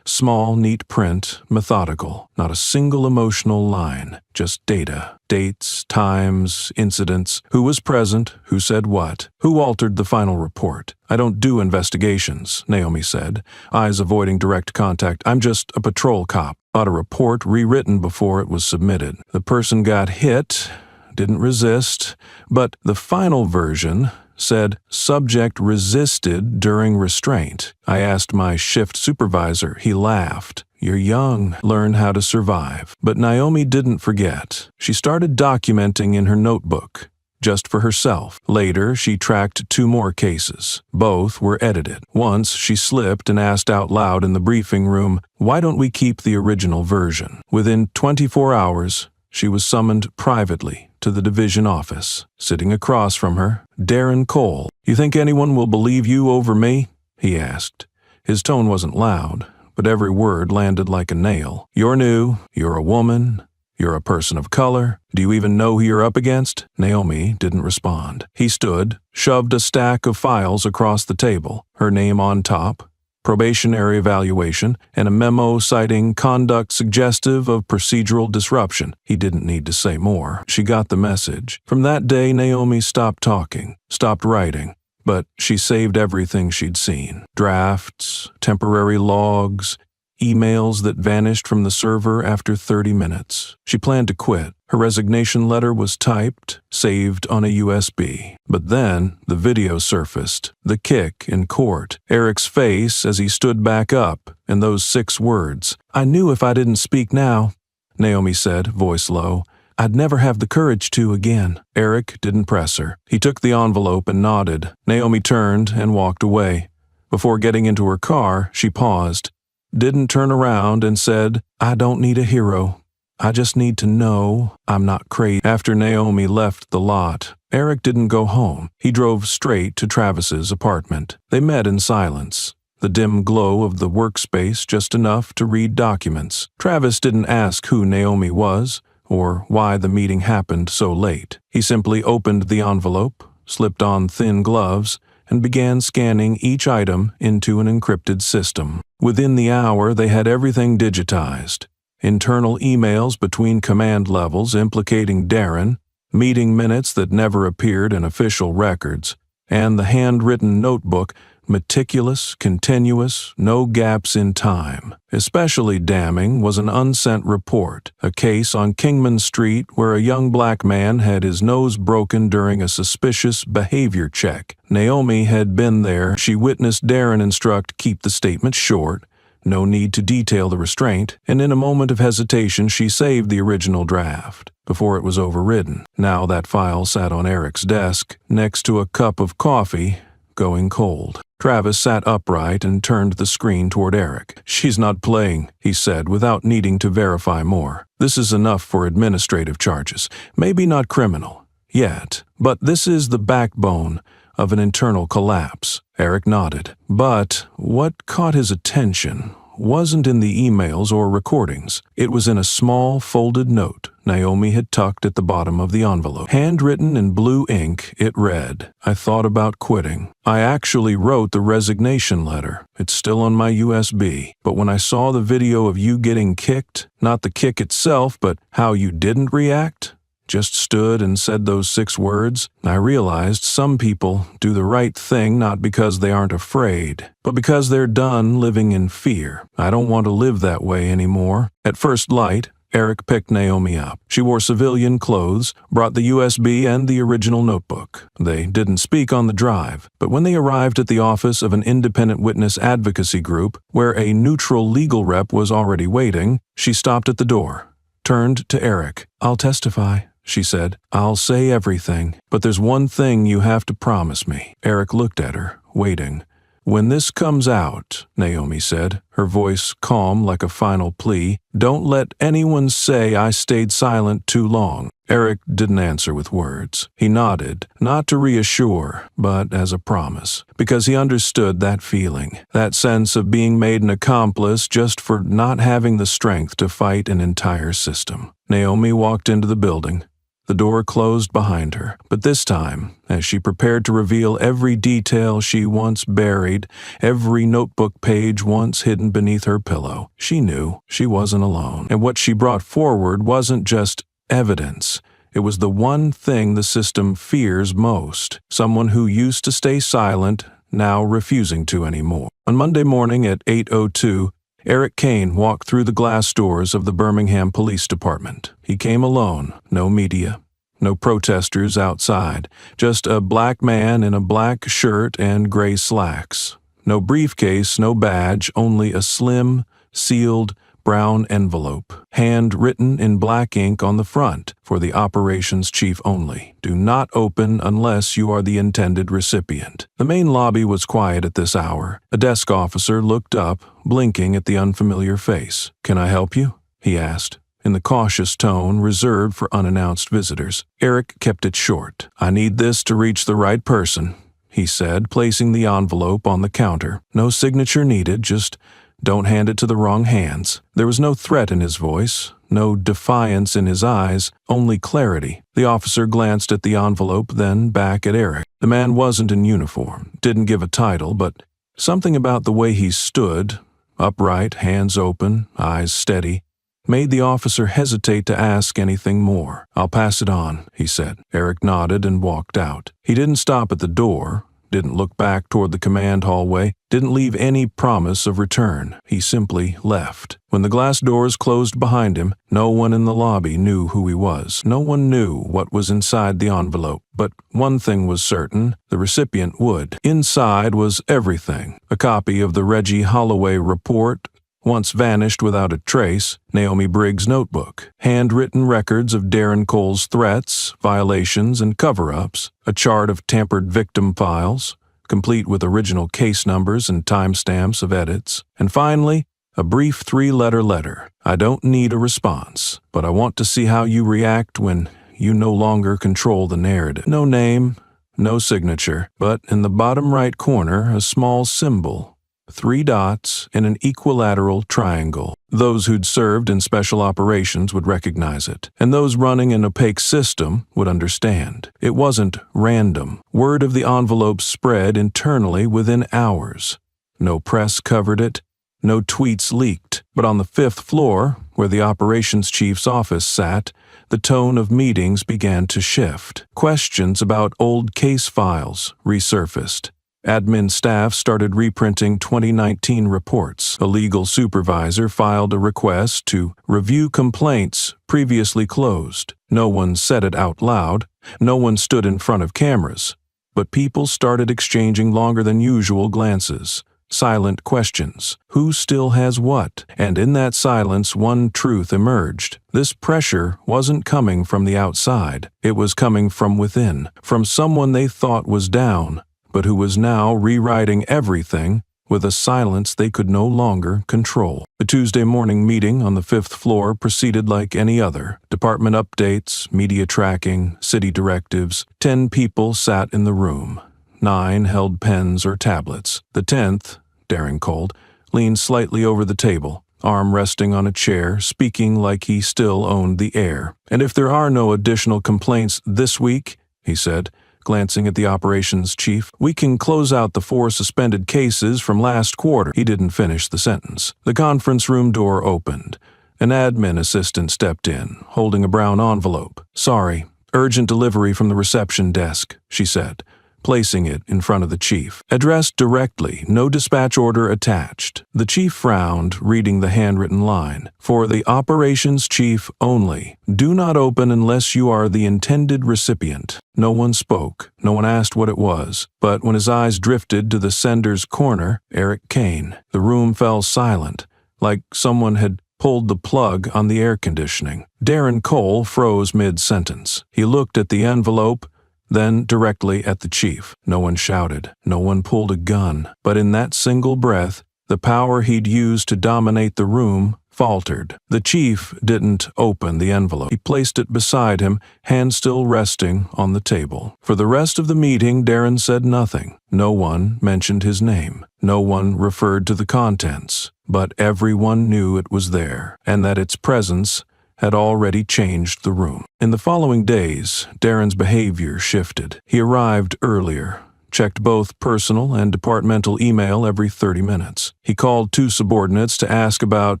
Small, neat print, methodical. Not a single emotional line, just data. Dates, times, incidents, who was present, who said what, who altered the final report. "I don't do investigations," Naomi said, eyes avoiding direct contact. "I'm just a patrol cop." Got a report rewritten before it was submitted. The person got hit, didn't resist, but the final version said subject resisted during restraint. I asked my shift supervisor. He laughed. You're young, learn how to survive. But Naomi didn't forget. She started documenting in her notebook, just for herself. Later, she tracked 2 more cases. Both were edited. Once, she slipped and asked out loud in the briefing room, why don't we keep the original version? Within 24 hours, she was summoned privately to the division office. Sitting across from her, Darren Cole. You think anyone will believe you over me? He asked. His tone wasn't loud, but every word landed like a nail. You're new, you're a woman, you're a person of color. Do you even know who you're up against? Naomi didn't respond. He stood, shoved a stack of files across the table, her name on top, probationary evaluation, and a memo citing conduct suggestive of procedural disruption. He didn't need to say more. She got the message. From that day, Naomi stopped talking, stopped writing, but she saved everything she'd seen. Drafts, temporary logs, emails that vanished from the server after 30 minutes. She planned to quit. Her resignation letter was typed, saved on a USB. But then, the video surfaced. The kick in court. Eric's face as he stood back up, and those 6 words. I knew if I didn't speak now, Naomi said, voice low, I'd never have the courage to again. Eric didn't press her. He took the envelope and nodded. Naomi turned and walked away. Before getting into her car, she paused, didn't turn around and said, I don't need a hero. I just need to know I'm not crazy. After Naomi left the lot, Eric didn't go home. He drove straight to Travis's apartment. They met in silence, the dim glow of the workspace just enough to read documents. Travis didn't ask who Naomi was or why the meeting happened so late. He simply opened the envelope, slipped on thin gloves, and began scanning each item into an encrypted system. Within the hour, they had everything digitized. Internal emails between command levels implicating Darren, meeting minutes that never appeared in official records, and the handwritten notebook, meticulous, continuous, no gaps in time. Especially damning was an unsent report, a case on Kingman Street where a young black man had his nose broken during a suspicious behavior check. Naomi had been there. She witnessed Darren instruct keep the statement short, no need to detail the restraint, and in a moment of hesitation she saved the original draft before it was overridden. Now that file sat on Eric's desk next to a cup of coffee, going cold. Travis sat upright and turned the screen toward Eric. She's not playing, he said without needing to verify more. This is enough for administrative charges. Maybe not criminal, yet, but this is the backbone of an internal collapse. Eric nodded. But what caught his attention wasn't in the emails or recordings. It was in a small folded note Naomi had tucked at the bottom of the envelope. Handwritten in blue ink, it read, I thought about quitting. I actually wrote the resignation letter. It's still on my USB. But when I saw the video of you getting kicked, not the kick itself, but how you didn't react, just stood and said those 6 words, I realized some people do the right thing not because they aren't afraid, but because they're done living in fear. I don't want to live that way anymore. At first light, Eric picked Naomi up. She wore civilian clothes, brought the USB and the original notebook. They didn't speak on the drive, but when they arrived at the office of an independent witness advocacy group, where a neutral legal rep was already waiting, she stopped at the door, turned to Eric. I'll testify, she said. I'll say everything, but there's one thing you have to promise me. Eric looked at her, waiting. When this comes out, Naomi said, her voice calm like a final plea, don't let anyone say I stayed silent too long. Eric didn't answer with words. He nodded, not to reassure, but as a promise, because he understood that feeling, that sense of being made an accomplice just for not having the strength to fight an entire system. Naomi walked into the building. The door closed behind her, but this time, as she prepared to reveal every detail she once buried, every notebook page once hidden beneath her pillow, she knew she wasn't alone. And what she brought forward wasn't just evidence. It was the one thing the system fears most, someone who used to stay silent, now refusing to anymore. On Monday morning at 8:02, Eric Kane walked through the glass doors of the Birmingham Police Department. He came alone, no media, No protesters outside, just a black man in a black shirt and gray slacks. No briefcase, no badge, only a slim, sealed, brown envelope, handwritten in black ink on the front, for the operations chief only. Do not open unless you are the intended recipient. The main lobby was quiet at this hour. A desk officer looked up, blinking at the unfamiliar face. "Can I help you?" he asked, in the cautious tone reserved for unannounced visitors. Eric kept it short. "I need this to reach the right person," he said, placing the envelope on the counter. "No signature needed, just don't hand it to the wrong hands." There was no threat in his voice, no defiance in his eyes, only clarity. The officer glanced at the envelope, then back at Eric. The man wasn't in uniform, didn't give a title, but something about the way he stood, upright, hands open, eyes steady, made the officer hesitate to ask anything more. "I'll pass it on," he said. Eric nodded and walked out. He didn't stop at the door, didn't look back toward the command hallway, didn't leave any promise of return. He simply left. When the glass doors closed behind him, no one in the lobby knew who he was. No one knew what was inside the envelope. But one thing was certain, the recipient would. Inside was everything. A copy of the Reggie Holloway report, once vanished without a trace, Naomi Briggs' notebook, handwritten records of Darren Cole's threats, violations, and cover-ups, a chart of tampered victim files, complete with original case numbers and timestamps of edits, and finally, a brief 3-letter letter. "I don't need a response, but I want to see how you react when you no longer control the narrative." No name, no signature, but in the bottom right corner, a small symbol, 3 dots in an equilateral triangle. Those who'd served in special operations would recognize it, and those running an opaque system would understand. It wasn't random. Word of the envelope spread internally within hours. No press covered it, no tweets leaked, but on the 5th floor, where the operations chief's office sat, the tone of meetings began to shift. Questions about old case files resurfaced. Admin staff started reprinting 2019 reports. A legal supervisor filed a request to review complaints previously closed. No one said it out loud. No one stood in front of cameras. But people started exchanging longer than usual glances, silent questions. Who still has what? And in that silence, one truth emerged. This pressure wasn't coming from the outside. It was coming from within, from someone they thought was down, but who was now rewriting everything with a silence they could no longer control. The Tuesday morning meeting on the 5th floor proceeded like any other. Department updates, media tracking, city directives. 10 people sat in the room. 9 held pens or tablets. The 10th, Darren Cold, leaned slightly over the table, arm resting on a chair, speaking like he still owned the air. "And if there are no additional complaints this week," he said, glancing at the operations chief, "we can close out the 4 suspended cases from last quarter." He didn't finish the sentence. The conference room door opened. An admin assistant stepped in, holding a brown envelope. "Sorry, urgent delivery from the reception desk," she said, placing it in front of the chief. Addressed directly, no dispatch order attached. The chief frowned, reading the handwritten line. "For the operations chief only. Do not open unless you are the intended recipient." No one spoke. No one asked what it was. But when his eyes drifted to the sender's corner, Eric Kane, the room fell silent, like someone had pulled the plug on the air conditioning. Darren Cole froze mid-sentence. He looked at the envelope, then directly at the chief. No one shouted. No one pulled a gun. But in that single breath, the power he'd used to dominate the room faltered. The chief didn't open the envelope. He placed it beside him, hand still resting on the table. For the rest of the meeting, Darren said nothing. No one mentioned his name. No one referred to the contents. But everyone knew it was there, and that its presence had already changed the room. In the following days, Darren's behavior shifted. He arrived earlier, checked both personal and departmental email every 30 minutes. He called 2 subordinates to ask about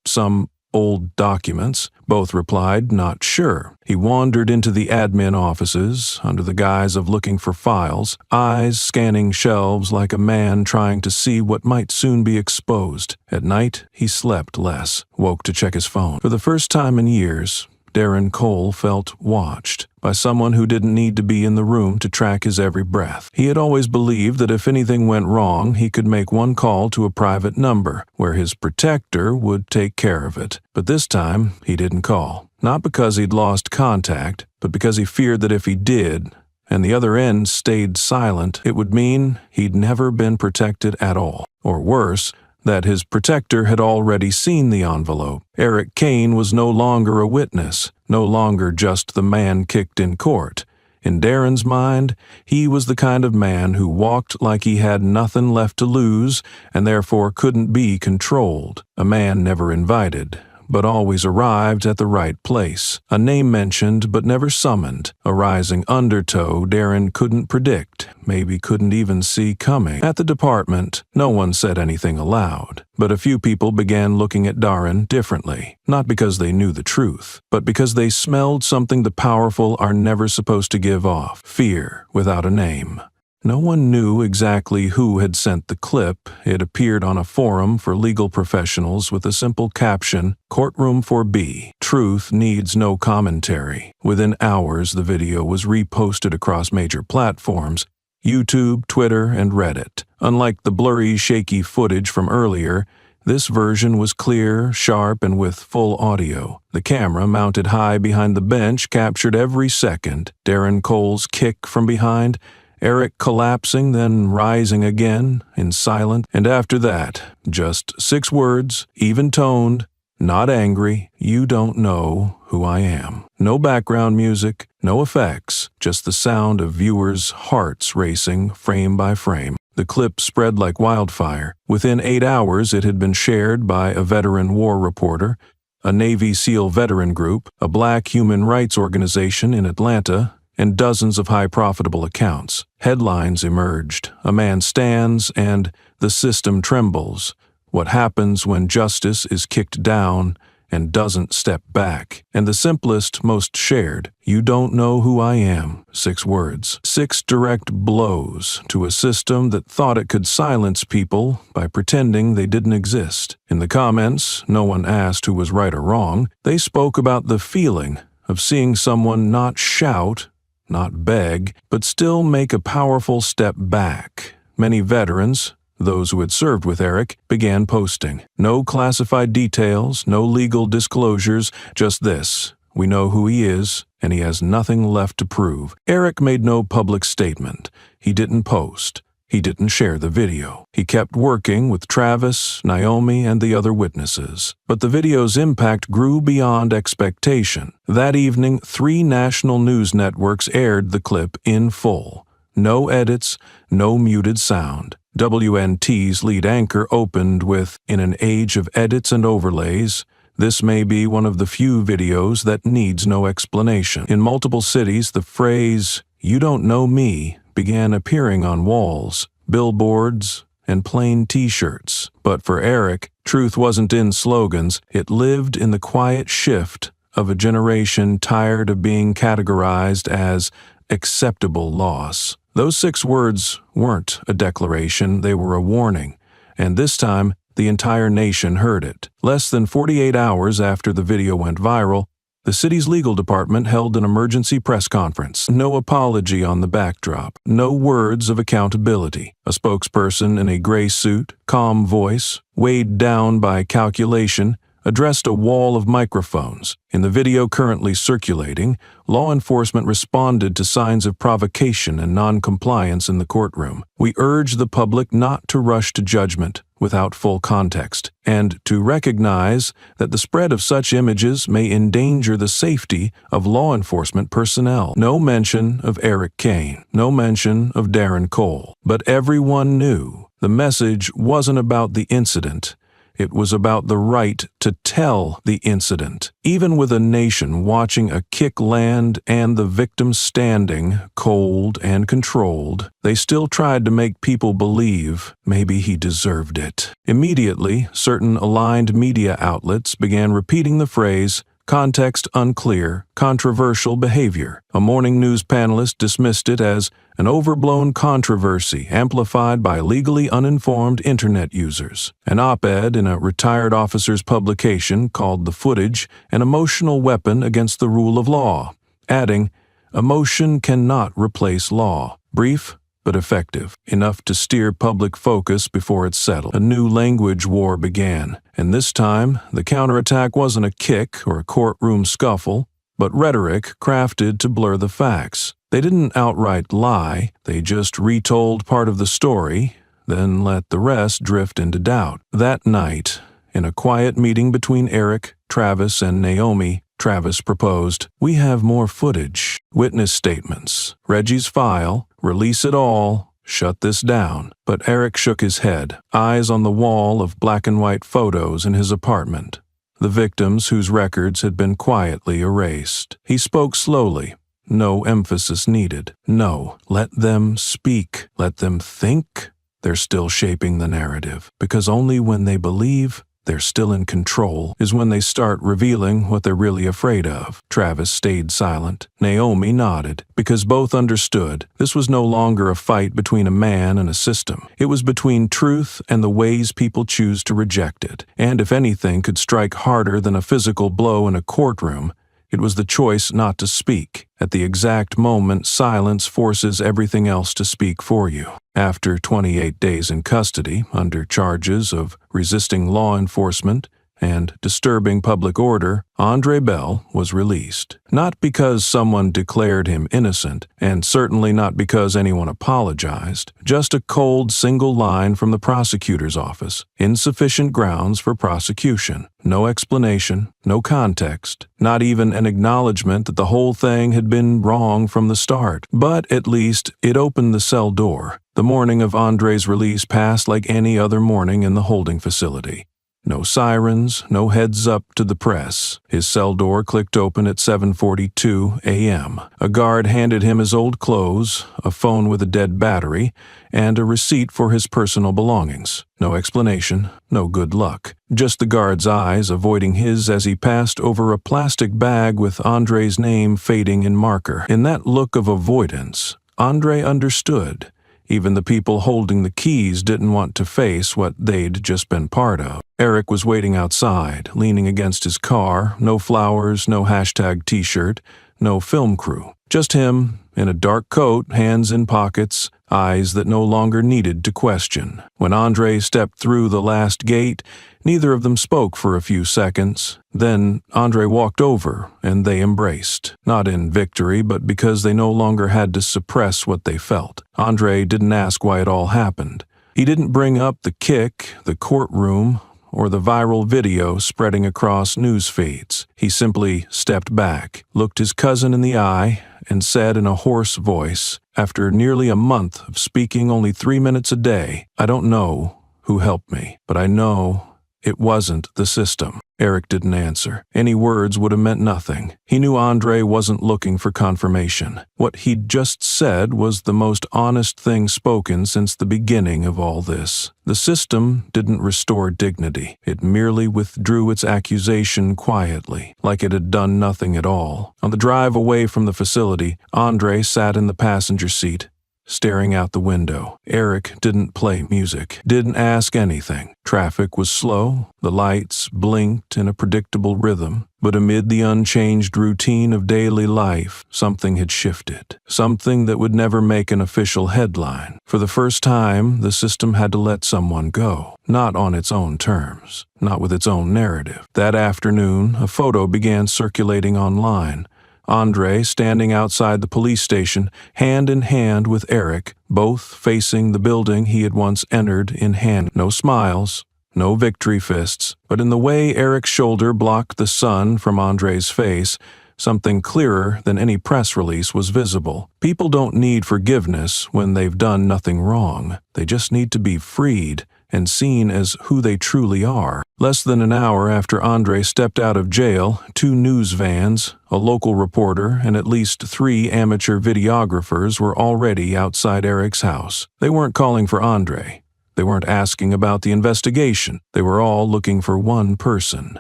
some old documents. Both replied, not sure. He wandered into the admin offices under the guise of looking for files, eyes scanning shelves like a man trying to see what might soon be exposed. At night, he slept less, woke to check his phone. For the first time in years, Darren Cole felt watched by someone who didn't need to be in the room to track his every breath. He had always believed that if anything went wrong, he could make one call to a private number, where his protector would take care of it. But this time, he didn't call. Not because he'd lost contact, but because he feared that if he did, and the other end stayed silent, it would mean he'd never been protected at all. Or worse, that his protector had already seen the envelope. Eric Kane was no longer a witness, no longer just the man kicked in court. In Darren's mind, he was the kind of man who walked like he had nothing left to lose and therefore couldn't be controlled. A man never invited, but always arrived at the right place. A name mentioned but never summoned. A rising undertow Darren couldn't predict, maybe couldn't even see coming. At the department, no one said anything aloud, but a few people began looking at Darren differently. Not because they knew the truth, but because they smelled something the powerful are never supposed to give off: fear without a name. No one knew exactly who had sent the clip. It appeared on a forum for legal professionals with a simple caption, "Courtroom for B. Truth needs no commentary." Within hours, the video was reposted across major platforms: YouTube, Twitter, and Reddit. Unlike the blurry, shaky footage from earlier, this version was clear, sharp, and with full audio. The camera, mounted high behind the bench, captured every second. Darren Cole's kick from behind, Eric collapsing, then rising again in silence, and after that, just 6 words, even-toned, not angry: "You don't know who I am." No background music, no effects, just the sound of viewers' hearts racing frame by frame. The clip spread like wildfire. Within 8 hours, it had been shared by a veteran war reporter, a Navy SEAL veteran group, a black human rights organization in Atlanta, and dozens of high-profitable accounts. Headlines emerged: "A man stands," and "The system trembles." What happens when justice is kicked down and doesn't step back? And the simplest, most shared: "You don't know who I am." 6 words. 6 direct blows to a system that thought it could silence people by pretending they didn't exist. In the comments, no one asked who was right or wrong. They spoke about the feeling of seeing someone not shout, not beg, but still make a powerful step back. Many veterans, those who had served with Eric, began posting. No classified details, no legal disclosures, just this: "We know who he is, and he has nothing left to prove." Eric made no public statement. He didn't post. He didn't share the video. He kept working with Travis, Naomi, and the other witnesses. But the video's impact grew beyond expectation. That evening, 3 national news networks aired the clip in full. No edits, no muted sound. WNT's lead anchor opened with, "In an age of edits and overlays, this may be one of the few videos that needs no explanation." In multiple cities, the phrase, "You don't know me," began appearing on walls, billboards, and plain T-shirts. But for Eric, truth wasn't in slogans. It lived in the quiet shift of a generation tired of being categorized as acceptable loss. Those 6 words weren't a declaration, they were a warning. And this time, the entire nation heard it. Less than 48 hours after the video went viral, the city's legal department held an emergency press conference. No apology on the backdrop. No words of accountability. A spokesperson in a gray suit, calm voice, weighed down by calculation, addressed a wall of microphones. In the video currently circulating, law enforcement responded to signs of provocation and non-compliance in the courtroom. "We urge the public not to rush to judgment without full context, and to recognize that the spread of such images may endanger the safety of law enforcement personnel." No mention of Eric Kane, no mention of Darren Cole. But everyone knew the message wasn't about the incident. It was about the right to tell the incident. Even with a nation watching a kick land and the victim standing, cold and controlled, they still tried to make people believe maybe he deserved it. Immediately, certain aligned media outlets began repeating the phrase, context unclear, controversial behavior. A morning news panelist dismissed it as an overblown controversy amplified by legally uninformed internet users. An op-ed in a retired officer's publication called the footage an emotional weapon against the rule of law, adding, "Emotion cannot replace law." Brief, but effective, enough to steer public focus before it settled. A new language war began, and this time the counterattack wasn't a kick or a courtroom scuffle, but rhetoric crafted to blur the facts. They didn't outright lie, they just retold part of the story, then let the rest drift into doubt. That night, in a quiet meeting between Eric, Travis, and Naomi, Travis proposed, "We have more footage, witness statements, Reggie's file, release it all, shut this down." But Eric shook his head, eyes on the wall of black and white photos in his apartment, the victims whose records had been quietly erased. He spoke slowly, no emphasis needed. "No, let them speak, let them think. They're still shaping the narrative, because only when they believe they're still in control is when they start revealing what they're really afraid of." Travis stayed silent. Naomi nodded, because both understood this was no longer a fight between a man and a system. It was between truth and the ways people choose to reject it. And if anything could strike harder than a physical blow in a courtroom, it was the choice not to speak. At the exact moment, silence forces everything else to speak for you. After 28 days in custody, under charges of resisting law enforcement and disturbing public order, Andre Bell was released. Not because someone declared him innocent, and certainly not because anyone apologized, just a cold single line from the prosecutor's office. Insufficient grounds for prosecution. No explanation, no context, not even an acknowledgement that the whole thing had been wrong from the start. But at least it opened the cell door. The morning of Andre's release passed like any other morning in the holding facility. No sirens, no heads up to the press. His cell door clicked open at 7:42 a.m. A guard handed him his old clothes, a phone with a dead battery, and a receipt for his personal belongings. No explanation, no good luck. Just the guard's eyes avoiding his as he passed over a plastic bag with Andre's name fading in marker. In that look of avoidance, Andre understood. Even the people holding the keys didn't want to face what they'd just been part of. Eric was waiting outside, leaning against his car, no flowers, no hashtag t-shirt, no film crew. Just him, in a dark coat, hands in pockets, eyes that no longer needed to question. When Andre stepped through the last gate, neither of them spoke for a few seconds. Then Andre walked over, and they embraced. Not in victory, but because they no longer had to suppress what they felt. Andre didn't ask why it all happened. He didn't bring up the kick, the courtroom, or the viral video spreading across news feeds. He simply stepped back, looked his cousin in the eye, and said in a hoarse voice, after nearly a month of speaking only 3 minutes a day, "I don't know who helped me, but I know it wasn't the system." Eric didn't answer. Any words would have meant nothing. He knew Andre wasn't looking for confirmation. What he'd just said was the most honest thing spoken since the beginning of all this. The system didn't restore dignity. It merely withdrew its accusation quietly, like it had done nothing at all. On the drive away from the facility, Andre sat in the passenger seat, staring out the window. Eric didn't play music, didn't ask anything. Traffic was slow, the lights blinked in a predictable rhythm, but amid the unchanged routine of daily life, something had shifted. Something that would never make an official headline. For the first time, the system had to let someone go. Not on its own terms, not with its own narrative. That afternoon, a photo began circulating online. Andre standing outside the police station, hand in hand with Eric, both facing the building he had once entered in hand. No smiles, no victory fists, but in the way Eric's shoulder blocked the sun from Andre's face, something clearer than any press release was visible. People don't need forgiveness when they've done nothing wrong. They just need to be freed and seen as who they truly are. Less than an hour after Andre stepped out of jail, 2 news vans, a local reporter, and at least 3 amateur videographers were already outside Eric's house. They weren't calling for Andre. They weren't asking about the investigation. They were all looking for one person,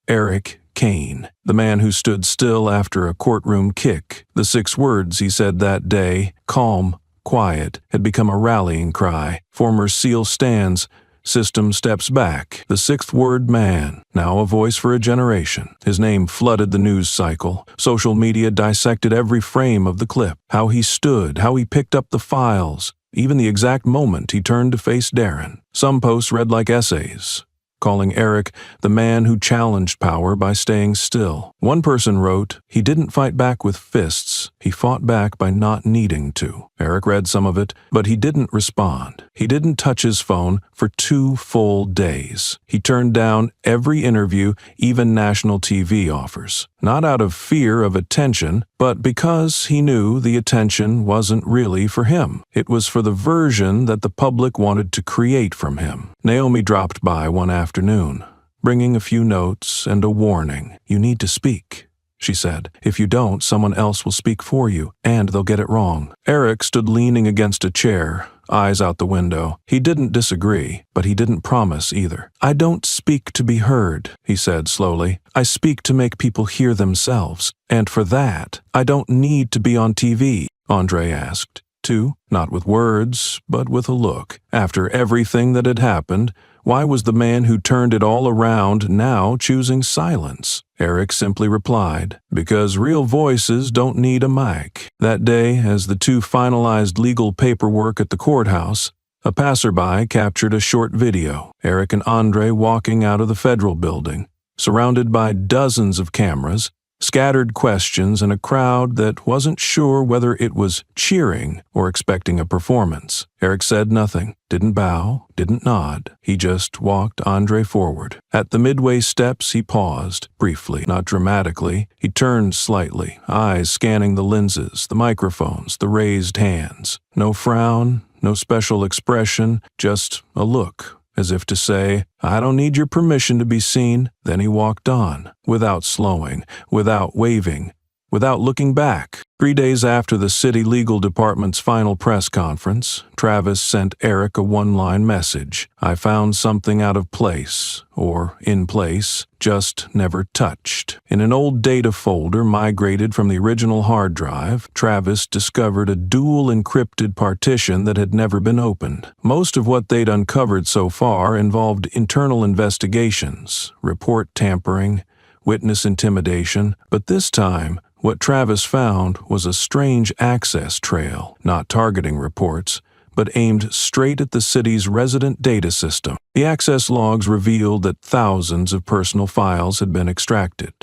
Eric Kane, the man who stood still after a courtroom kick. The 6 words he said that day, calm, quiet, had become a rallying cry. Former SEAL stands, system steps back. The 6th word man, now a voice for a generation. His name flooded the news cycle. Social media dissected every frame of the clip. How he stood, how he picked up the files, even the exact moment he turned to face Darren. Some posts read like essays, calling Eric the man who challenged power by staying still. One person wrote, "He didn't fight back with fists, he fought back by not needing to." Eric read some of it, but he didn't respond. He didn't touch his phone for 2 full days. He turned down every interview, even national TV offers. Not out of fear of attention, but because he knew the attention wasn't really for him. It was for the version that the public wanted to create from him. Naomi dropped by one afternoon, bringing a few notes and a warning. "You need to speak," she said. "If you don't, someone else will speak for you, and they'll get it wrong." Eric stood leaning against a chair, eyes out the window. He didn't disagree, but he didn't promise either. "I don't speak to be heard," he said slowly. "I speak to make people hear themselves. And for that, I don't need to be on TV," Andre asked. "To?" Not with words, but with a look. After everything that had happened, why was the man who turned it all around now choosing silence? Eric simply replied, "Because real voices don't need a mic." That day, as the 2 finalized legal paperwork at the courthouse, a passerby captured a short video. Eric and Andre walking out of the federal building, surrounded by dozens of cameras, scattered questions, and a crowd that wasn't sure whether it was cheering or expecting a performance. Eric said nothing, didn't bow, didn't nod. He just walked Andre forward. At the midway steps, he paused, briefly, not dramatically. He turned slightly, eyes scanning the lenses, the microphones, the raised hands. No frown, no special expression, just a look, as if to say, "I don't need your permission to be seen." Then he walked on, without slowing, without waving, without looking back. 3 days after the city legal department's final press conference, Travis sent Eric a 1-line message. "I found something out of place, or in place, just never touched." In an old data folder migrated from the original hard drive, Travis discovered a dual encrypted partition that had never been opened. Most of what they'd uncovered so far involved internal investigations, report tampering, witness intimidation, but this time, what Travis found was a strange access trail, not targeting reports, but aimed straight at the city's resident data system. The access logs revealed that thousands of personal files had been extracted,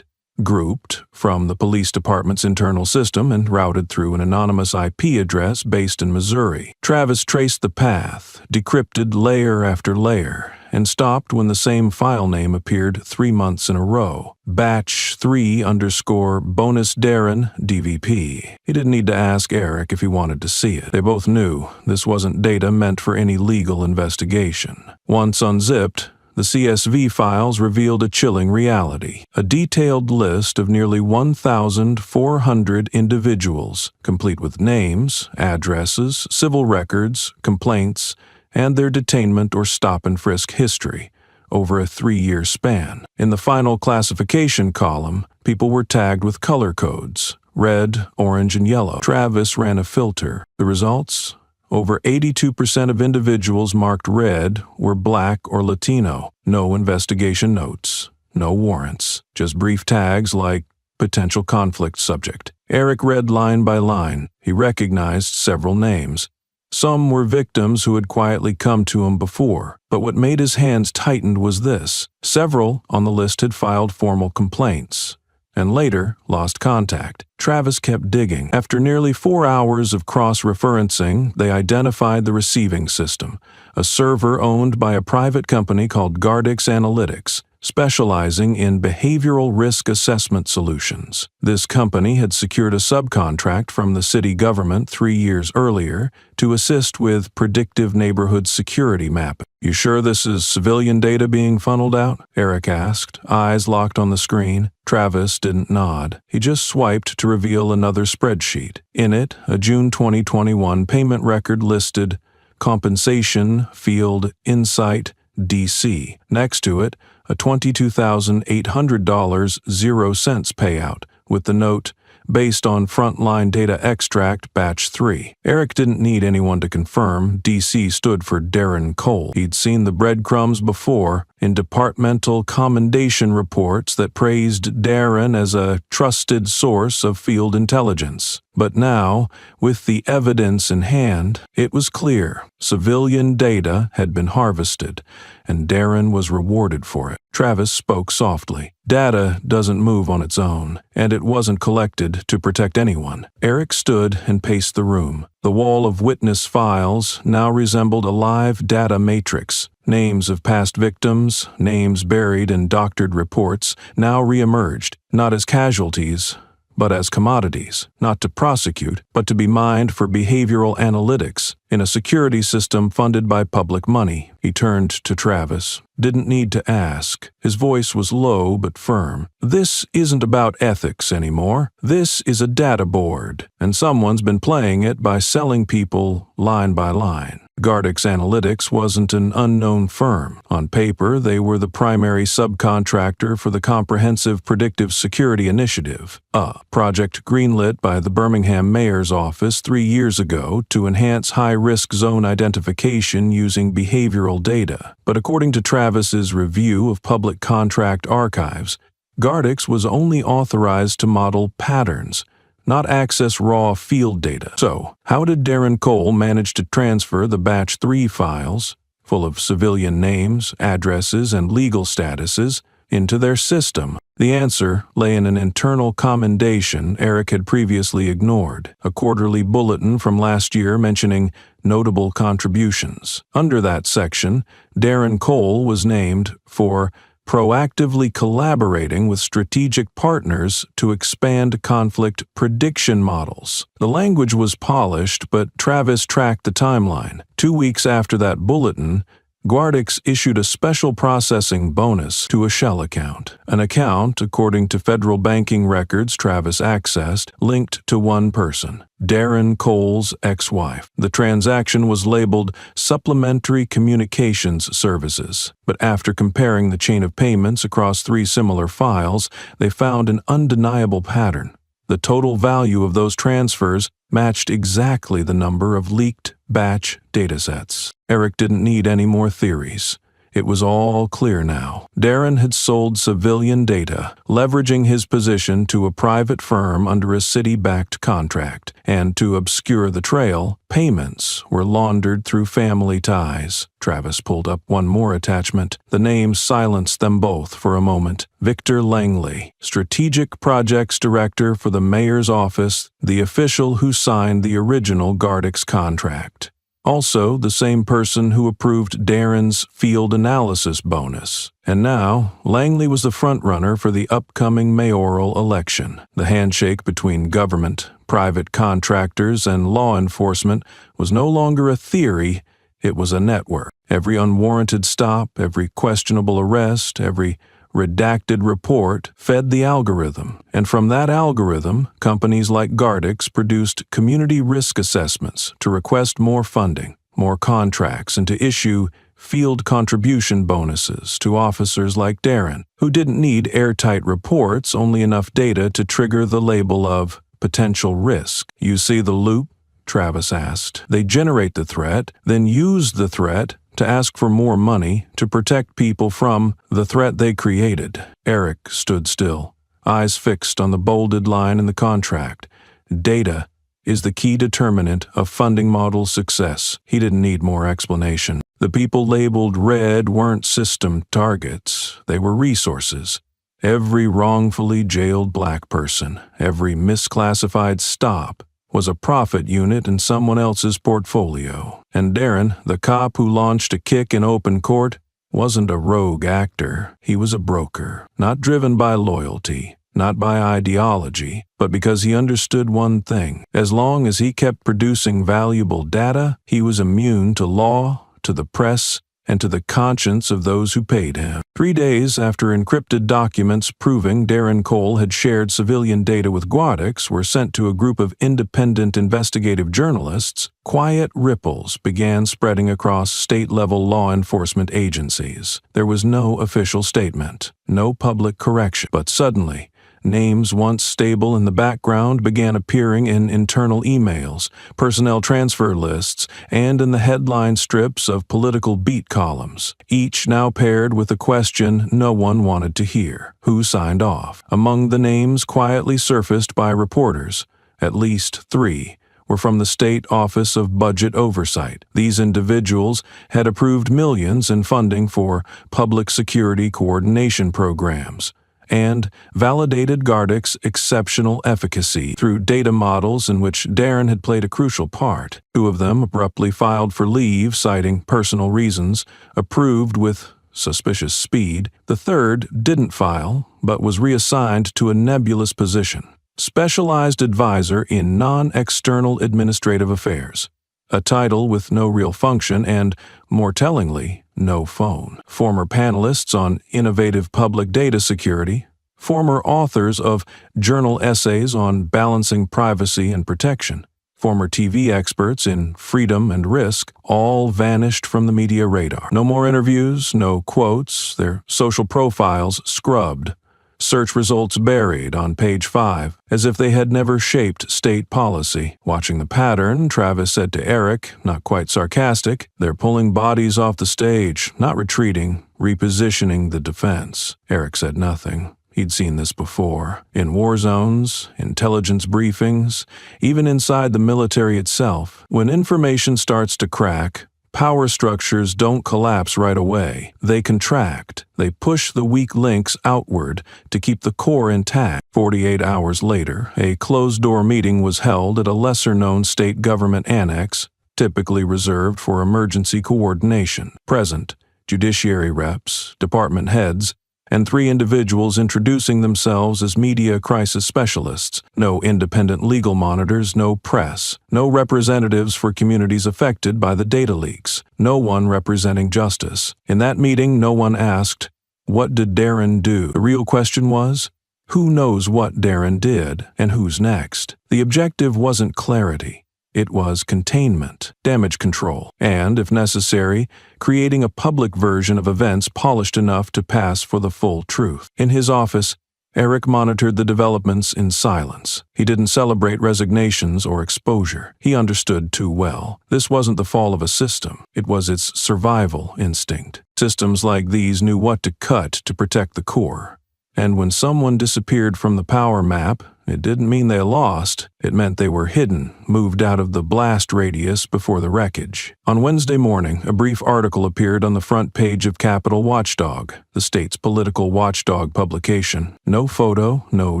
grouped from the police department's internal system and routed through an anonymous IP address based in Missouri. Travis traced the path, decrypted layer after layer, and stopped when the same file name appeared 3 months in a row. Batch 3_bonus Darren DVP. He didn't need to ask Eric if he wanted to see it. They both knew this wasn't data meant for any legal investigation. Once unzipped, the CSV files revealed a chilling reality. A detailed list of nearly 1,400 individuals, complete with names, addresses, civil records, complaints, and their detainment or stop-and-frisk history over a 3-year span. In the final classification column, people were tagged with color codes: red, orange, and yellow. Travis ran a filter. The results? Over 82% of individuals marked red were Black or Latino. No investigation notes, no warrants, just brief tags like potential conflict subject. Eric read line by line. He recognized several names. Some were victims who had quietly come to him before, but what made his hands tighten was this. Several on the list had filed formal complaints, and later lost contact. Travis kept digging. After nearly 4 hours of cross-referencing, they identified the receiving system, a server owned by a private company called Gardix Analytics, specializing in behavioral risk assessment solutions. This company had secured a subcontract from the city government 3 years earlier to assist with predictive neighborhood security mapping. "You sure this is civilian data being funneled out?" Eric asked, eyes locked on the screen. Travis didn't nod. He just swiped to reveal another spreadsheet. In it, a June 2021 payment record listed compensation field insight DC. Next to it, a $22,800 0 cents payout, with the note, based on frontline data extract batch 3. Eric didn't need anyone to confirm DC stood for Darren Cole. He'd seen the breadcrumbs before in departmental commendation reports that praised Darren as a trusted source of field intelligence. But now, with the evidence in hand, it was clear civilian data had been harvested, and Darren was rewarded for it. Travis spoke softly. Data doesn't move on its own, and it wasn't collected to protect anyone. Eric stood and paced the room. The wall of witness files now resembled a live data matrix. Names of past victims, names buried in doctored reports, now reemerged, not as casualties, but as commodities, not to prosecute, but to be mined for behavioral analytics in a security system funded by public money. He turned to Travis. Didn't need to ask. His voice was low but firm. This isn't about ethics anymore. This is a data board, and someone's been playing it by selling people line by line. Gardix Analytics wasn't an unknown firm. On paper, they were the primary subcontractor for the Comprehensive Predictive Security Initiative, a project greenlit by the Birmingham Mayor's Office 3 years ago to enhance high-risk zone identification using behavioral data. But according to Travis's review of public contract archives, Gardix was only authorized to model patterns, not access raw field data. So, how did Darren Cole manage to transfer the Batch 3 files, full of civilian names, addresses, and legal statuses, into their system? The answer lay in an internal commendation Eric had previously ignored, a quarterly bulletin from last year mentioning notable contributions. Under that section, Darren Cole was named for proactively collaborating with strategic partners to expand conflict prediction models. The language was polished, but Travis tracked the timeline. 2 weeks after that bulletin, Gardix issued a special processing bonus to a shell account. An account, according to federal banking records Travis accessed, linked to one person, Darren Cole's ex-wife. The transaction was labeled Supplementary Communications Services, but after comparing the chain of payments across 3 similar files, they found an undeniable pattern. The total value of those transfers matched exactly the number of leaked batch datasets. Eric didn't need any more theories. It was all clear now. Darren had sold civilian data, leveraging his position to a private firm under a city-backed contract, and to obscure the trail, payments were laundered through family ties. Travis pulled up one more attachment. The name silenced them both for a moment. Victor Langley, Strategic Projects Director for the Mayor's Office, the official who signed the original Gardix contract. Also, the same person who approved Darren's field analysis bonus. And now, Langley was the frontrunner for the upcoming mayoral election. The handshake between government, private contractors, and law enforcement was no longer a theory, it was a network. Every unwarranted stop, every questionable arrest, every redacted report fed the algorithm, and from that algorithm, companies like Gardix produced community risk assessments to request more funding, more contracts, and to issue field contribution bonuses to officers like Darren, who didn't need airtight reports, only enough data to trigger the label of potential risk. You see the loop? Travis asked. They generate the threat, then use the threat to ask for more money to protect people from the threat they created. Eric stood still, eyes fixed on the bolded line in the contract. Data is the key determinant of funding model success. He didn't need more explanation. The people labeled red weren't system targets, they were resources. Every wrongfully jailed black person, every misclassified stop, was a profit unit in someone else's portfolio. And Darren, the cop who launched a kick in open court, wasn't a rogue actor. He was a broker, not driven by loyalty, not by ideology, but because he understood one thing. As long as he kept producing valuable data, he was immune to law, to the press, and to the conscience of those who paid him. 3 days after encrypted documents proving Darren Cole had shared civilian data with Guadix were sent to a group of independent investigative journalists, quiet ripples began spreading across state-level law enforcement agencies. There was no official statement, no public correction, but suddenly, names once stable in the background began appearing in internal emails, personnel transfer lists, and in the headline strips of political beat columns, each now paired with a question no one wanted to hear. Who signed off? Among the names quietly surfaced by reporters, at least 3 were from the State Office of Budget Oversight. These individuals had approved millions in funding for public security coordination programs, and validated Guadix's exceptional efficacy through data models in which Darren had played a crucial part. 2 of them abruptly filed for leave, citing personal reasons, approved with suspicious speed. The third didn't file, but was reassigned to a nebulous position: Specialized Advisor in Non-External Administrative Affairs, a title with no real function and, more tellingly, no phone. Former panelists on innovative public data security, former authors of journal essays on balancing privacy and protection, former TV experts in freedom and risk, all vanished from the media radar. No more interviews, no quotes, their social profiles scrubbed, search results buried on page 5, as if they had never shaped state policy. Watching the pattern, Travis said to Eric, not quite sarcastic, "They're pulling bodies off the stage, not retreating, repositioning the defense." Eric said nothing. He'd seen this before. In war zones, intelligence briefings, even inside the military itself. When information starts to crack, power structures don't collapse right away. They contract. They push the weak links outward to keep the core intact. 48 hours later, a closed-door meeting was held at a lesser-known state government annex, typically reserved for emergency coordination. Present, judiciary reps, department heads, and 3 individuals introducing themselves as media crisis specialists. No independent legal monitors, no press, no representatives for communities affected by the data leaks, no one representing justice. In that meeting, no one asked, "What did Darren do?" The real question was, who knows what Darren did and who's next? The objective wasn't clarity. It was containment, damage control, and, if necessary, creating a public version of events polished enough to pass for the full truth. In his office, Eric monitored the developments in silence. He didn't celebrate resignations or exposure. He understood too well. This wasn't the fall of a system. It was its survival instinct. Systems like these knew what to cut to protect the core. And when someone disappeared from the power map, it didn't mean they lost. It meant they were hidden, moved out of the blast radius before the wreckage. On Wednesday morning, a brief article appeared on the front page of Capitol Watchdog, the state's political watchdog publication. No photo, no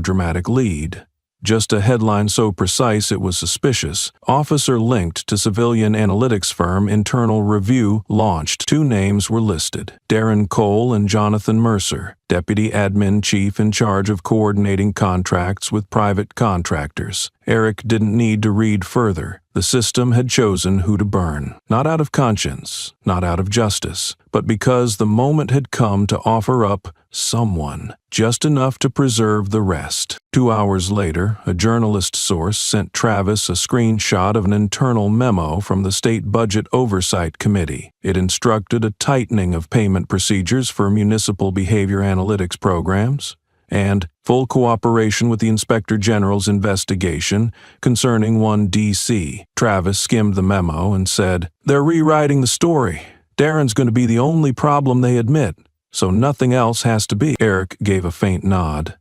dramatic lead. Just a headline so precise it was suspicious. Officer linked to civilian analytics firm Internal Review launched. 2 names were listed: Darren Cole and Jonathan Mercer, deputy admin chief in charge of coordinating contracts with private contractors. Eric didn't need to read further. The system had chosen who to burn, not out of conscience, not out of justice, but because the moment had come to offer up someone, just enough to preserve the rest. 2 hours later, a journalist source sent Travis a screenshot of an internal memo from the State Budget Oversight Committee. It instructed a tightening of payment procedures for municipal behavior analytics programs, and full cooperation with the Inspector General's investigation concerning one DC. Travis skimmed the memo and said, "They're rewriting the story. Darren's going to be the only problem they admit, so nothing else has to be." Eric gave a faint nod.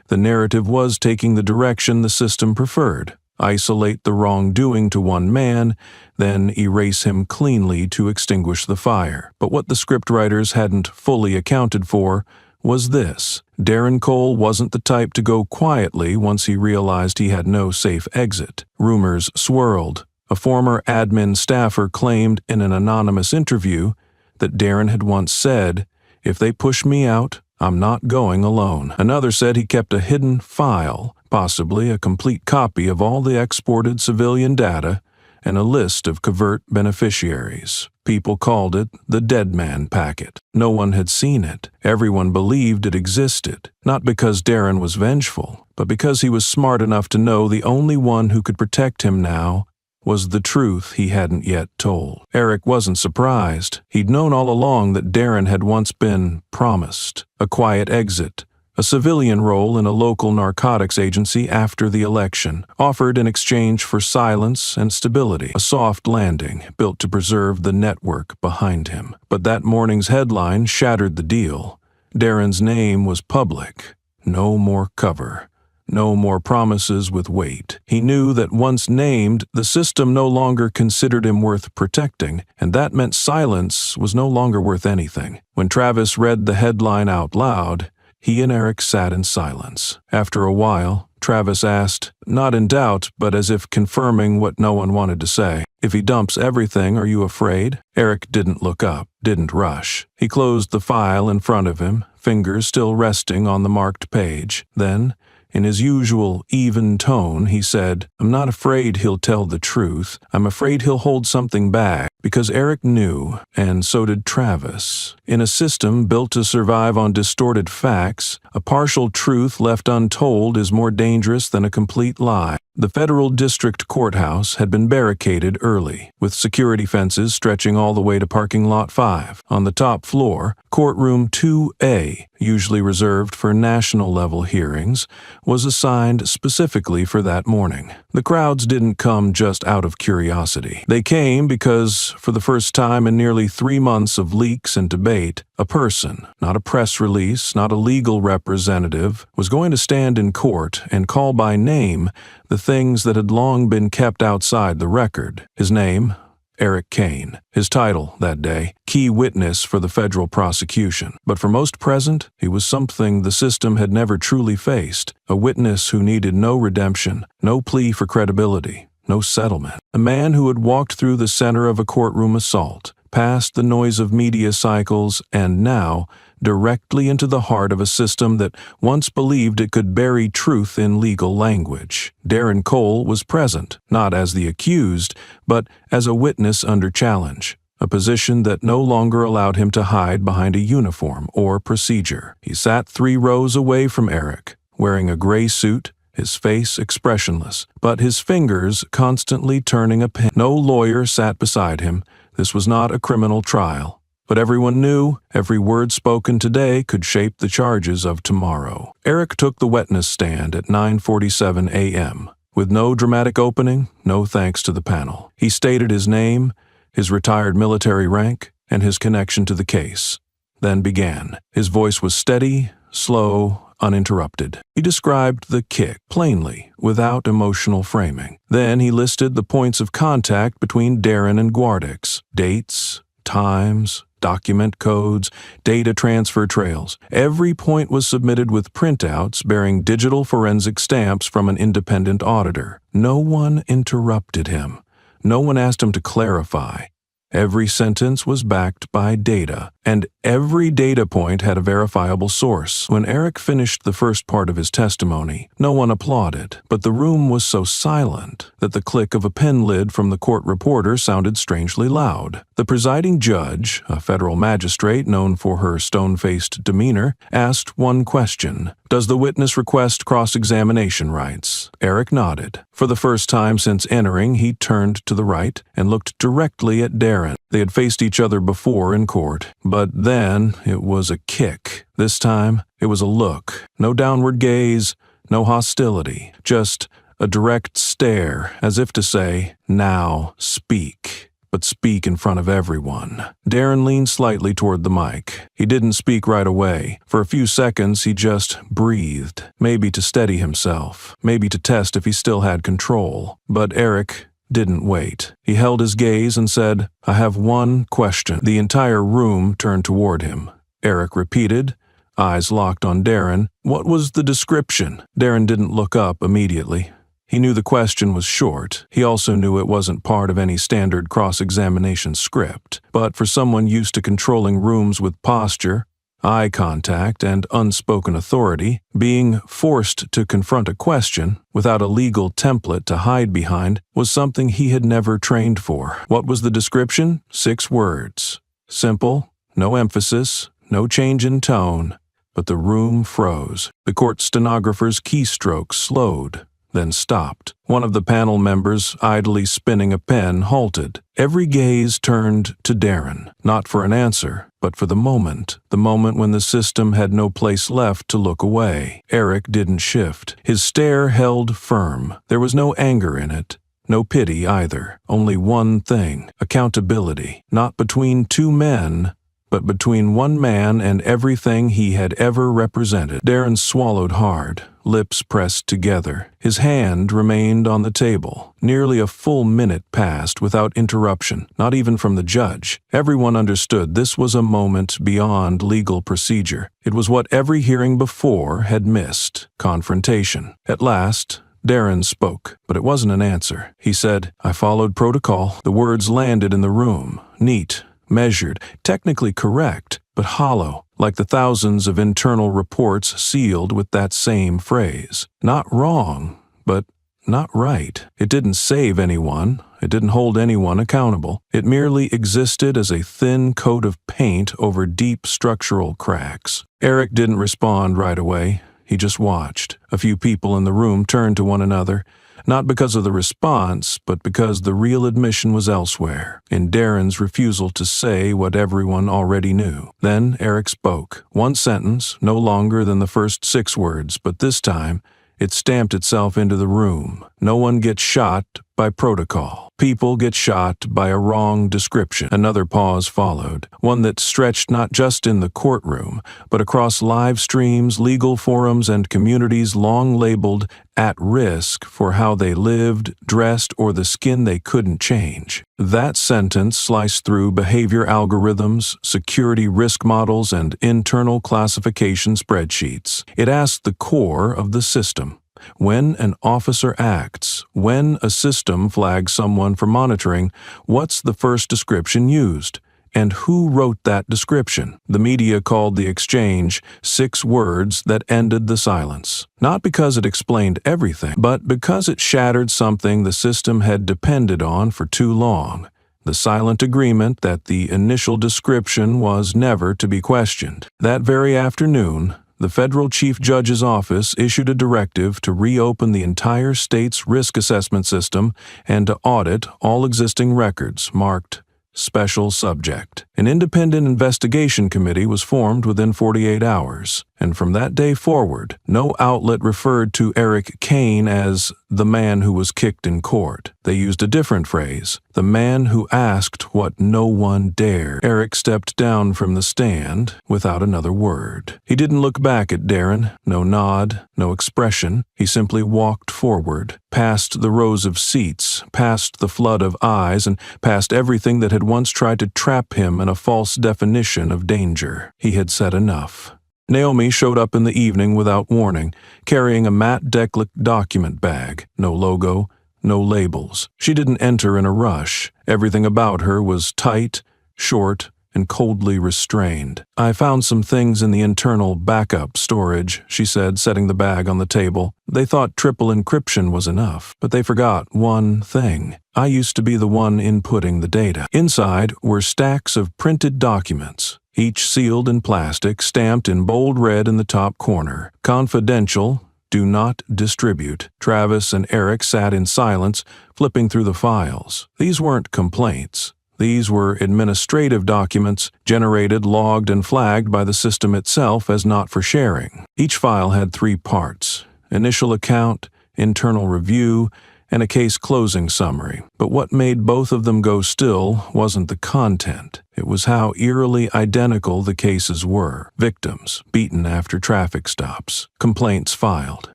The narrative was taking the direction the system preferred. Isolate the wrongdoing to one man, then erase him cleanly to extinguish the fire. But what the scriptwriters hadn't fully accounted for was this: Darren Cole wasn't the type to go quietly once he realized he had no safe exit. Rumors swirled. A former admin staffer claimed in an anonymous interview that Darren had once said, "If they push me out, I'm not going alone." Another said he kept a hidden file, possibly a complete copy of all the exported civilian data, and a list of covert beneficiaries. People called it the dead man packet. No one had seen it. Everyone believed it existed, not because Darren was vengeful, but because he was smart enough to know the only one who could protect him now was the truth he hadn't yet told. Eric wasn't surprised. He'd known all along that Darren had once been promised a quiet exit, a civilian role in a local narcotics agency after the election, offered in exchange for silence and stability, a soft landing built to preserve the network behind him. But that morning's headline shattered the deal. Darren's name was public. No more cover. No more promises with weight. He knew that once named, the system no longer considered him worth protecting, and that meant silence was no longer worth anything. When Travis read the headline out loud, he and Eric sat in silence. After a while, Travis asked, not in doubt, but as if confirming what no one wanted to say, "If he dumps everything, are you afraid?" Eric didn't look up, didn't rush. He closed the file in front of him, fingers still resting on the marked page. Then, in his usual even tone, he said, "I'm not afraid he'll tell the truth. I'm afraid he'll hold something back." Because Eric knew, and so did Travis. In a system built to survive on distorted facts, a partial truth left untold is more dangerous than a complete lie. The federal district courthouse had been barricaded early, with security fences stretching all the way to parking lot 5. On the top floor, courtroom 2A, usually reserved for national-level hearings, was assigned specifically for that morning. The crowds didn't come just out of curiosity. They came because, for the first time in nearly 3 months of leaks and debate, a person, not a press release, not a legal representative, was going to stand in court and call by name the things that had long been kept outside the record. His name, Eric Kane. His title that day, key witness for the federal prosecution. But for most present, he was something the system had never truly faced, a witness who needed no redemption, no plea for credibility, no settlement. A man who had walked through the center of a courtroom assault, past the noise of media cycles, and now directly into the heart of a system that once believed it could bury truth in legal language. Darren Cole was present, not as the accused, but as a witness under challenge, a position that no longer allowed him to hide behind a uniform or procedure. He sat 3 rows away from Eric, wearing a gray suit, his face expressionless, but his fingers constantly turning a pen. No lawyer sat beside him. This was not a criminal trial. But everyone knew every word spoken today could shape the charges of tomorrow. Eric took the witness stand at 9:47 a.m. With no dramatic opening, no thanks to the panel. He stated his name, his retired military rank, and his connection to the case. Then began. His voice was steady, slow, uninterrupted. He described the kick plainly, without emotional framing. Then he listed the points of contact between Darren and Guardix, dates, times, document codes, data transfer trails. Every point was submitted with printouts bearing digital forensic stamps from an independent auditor. No one interrupted him. No one asked him to clarify. Every sentence was backed by data, and every data point had a verifiable source. When Eric finished the first part of his testimony, no one applauded, but the room was so silent that the click of a pen lid from the court reporter sounded strangely loud. The presiding judge, a federal magistrate known for her stone-faced demeanor, asked one question: "Does the witness request cross-examination rights?" Eric nodded. For the first time since entering, he turned to the right and looked directly at Darren. They had faced each other before in court, but then it was a kick. This time, it was a look. No downward gaze, no hostility, just a direct stare, as if to say, "Now speak." But speak in front of everyone. Darren leaned slightly toward the mic. He didn't speak right away. For a few seconds, he just breathed, maybe to steady himself, maybe to test if he still had control. But Eric didn't wait. He held his gaze and said, "I have one question." The entire room turned toward him. Eric repeated, eyes locked on Darren, "What was the description?" Darren didn't look up immediately. He knew the question was short. He also knew it wasn't part of any standard cross-examination script. But for someone used to controlling rooms with posture, eye contact, and unspoken authority, being forced to confront a question without a legal template to hide behind was something he had never trained for. What was the description? 6 words. Simple, no emphasis, no change in tone, but the room froze. The court stenographer's keystrokes slowed, then stopped. One of the panel members, idly spinning a pen, halted. Every gaze turned to Darren, not for an answer, but for the moment when the system had no place left to look away. Eric didn't shift. His stare held firm. There was no anger in it. No pity either. Only one thing: accountability. Not between 2 men, but between one man and everything he had ever represented. Darren swallowed hard, lips pressed together. His hand remained on the table. Nearly a full minute passed without interruption, not even from the judge. Everyone understood this was a moment beyond legal procedure. It was what every hearing before had missed: confrontation. At last, Darren spoke, but it wasn't an answer. He said, "I followed protocol." The words landed in the room, neat, measured, technically correct, but hollow, like the thousands of internal reports sealed with that same phrase. Not wrong, but not right. It didn't save anyone. It didn't hold anyone accountable. It merely existed as a thin coat of paint over deep structural cracks. Eric didn't respond right away. He just watched. A few people in the room turned to one another, not because of the response, but because the real admission was elsewhere, in Darren's refusal to say what everyone already knew. Then Eric spoke. One sentence, no longer than the first 6 words, but this time it stamped itself into the room. No one gets shot by protocol. People get shot by a wrong description. Another pause followed, one that stretched not just in the courtroom, but across live streams, legal forums, and communities long labeled at risk for how they lived, dressed, or the skin they couldn't change. That sentence sliced through behavior algorithms, security risk models, and internal classification spreadsheets. It asked the core of the system. When an officer acts, when a system flags someone for monitoring, what's the first description used? And who wrote that description? The media called the exchange 6 words that ended the silence. Not because it explained everything, but because it shattered something the system had depended on for too long. The silent agreement that the initial description was never to be questioned. That very afternoon, the federal chief judge's office issued a directive to reopen the entire state's risk assessment system and to audit all existing records marked Special Subject. An independent investigation committee was formed within 48 hours, and from that day forward, no outlet referred to Eric Kane as the man who was kicked in court. They used a different phrase, the man who asked what no one dared. Eric stepped down from the stand without another word. He didn't look back at Darren, no nod, no expression. He simply walked forward, past the rows of seats, past the flood of eyes, and past everything that had once tried to trap him in a false definition of danger. He had said enough. Naomi showed up in the evening without warning, carrying a matte Declic document bag. No logo, no labels. She didn't enter in a rush. Everything about her was tight, short, and coldly restrained. "I found some things in the internal backup storage," she said, setting the bag on the table. "They thought triple encryption was enough, but they forgot one thing. I used to be the one inputting the data." Inside were stacks of printed documents, each sealed in plastic, stamped in bold red in the top corner. Confidential, do not distribute. Travis and Eric sat in silence, flipping through the files. These weren't complaints. These were administrative documents, generated, logged, and flagged by the system itself as not for sharing. Each file had 3 parts: initial account, internal review, and a case closing summary. But what made both of them go still wasn't the content. It was how eerily identical the cases were. Victims beaten after traffic stops. Complaints filed.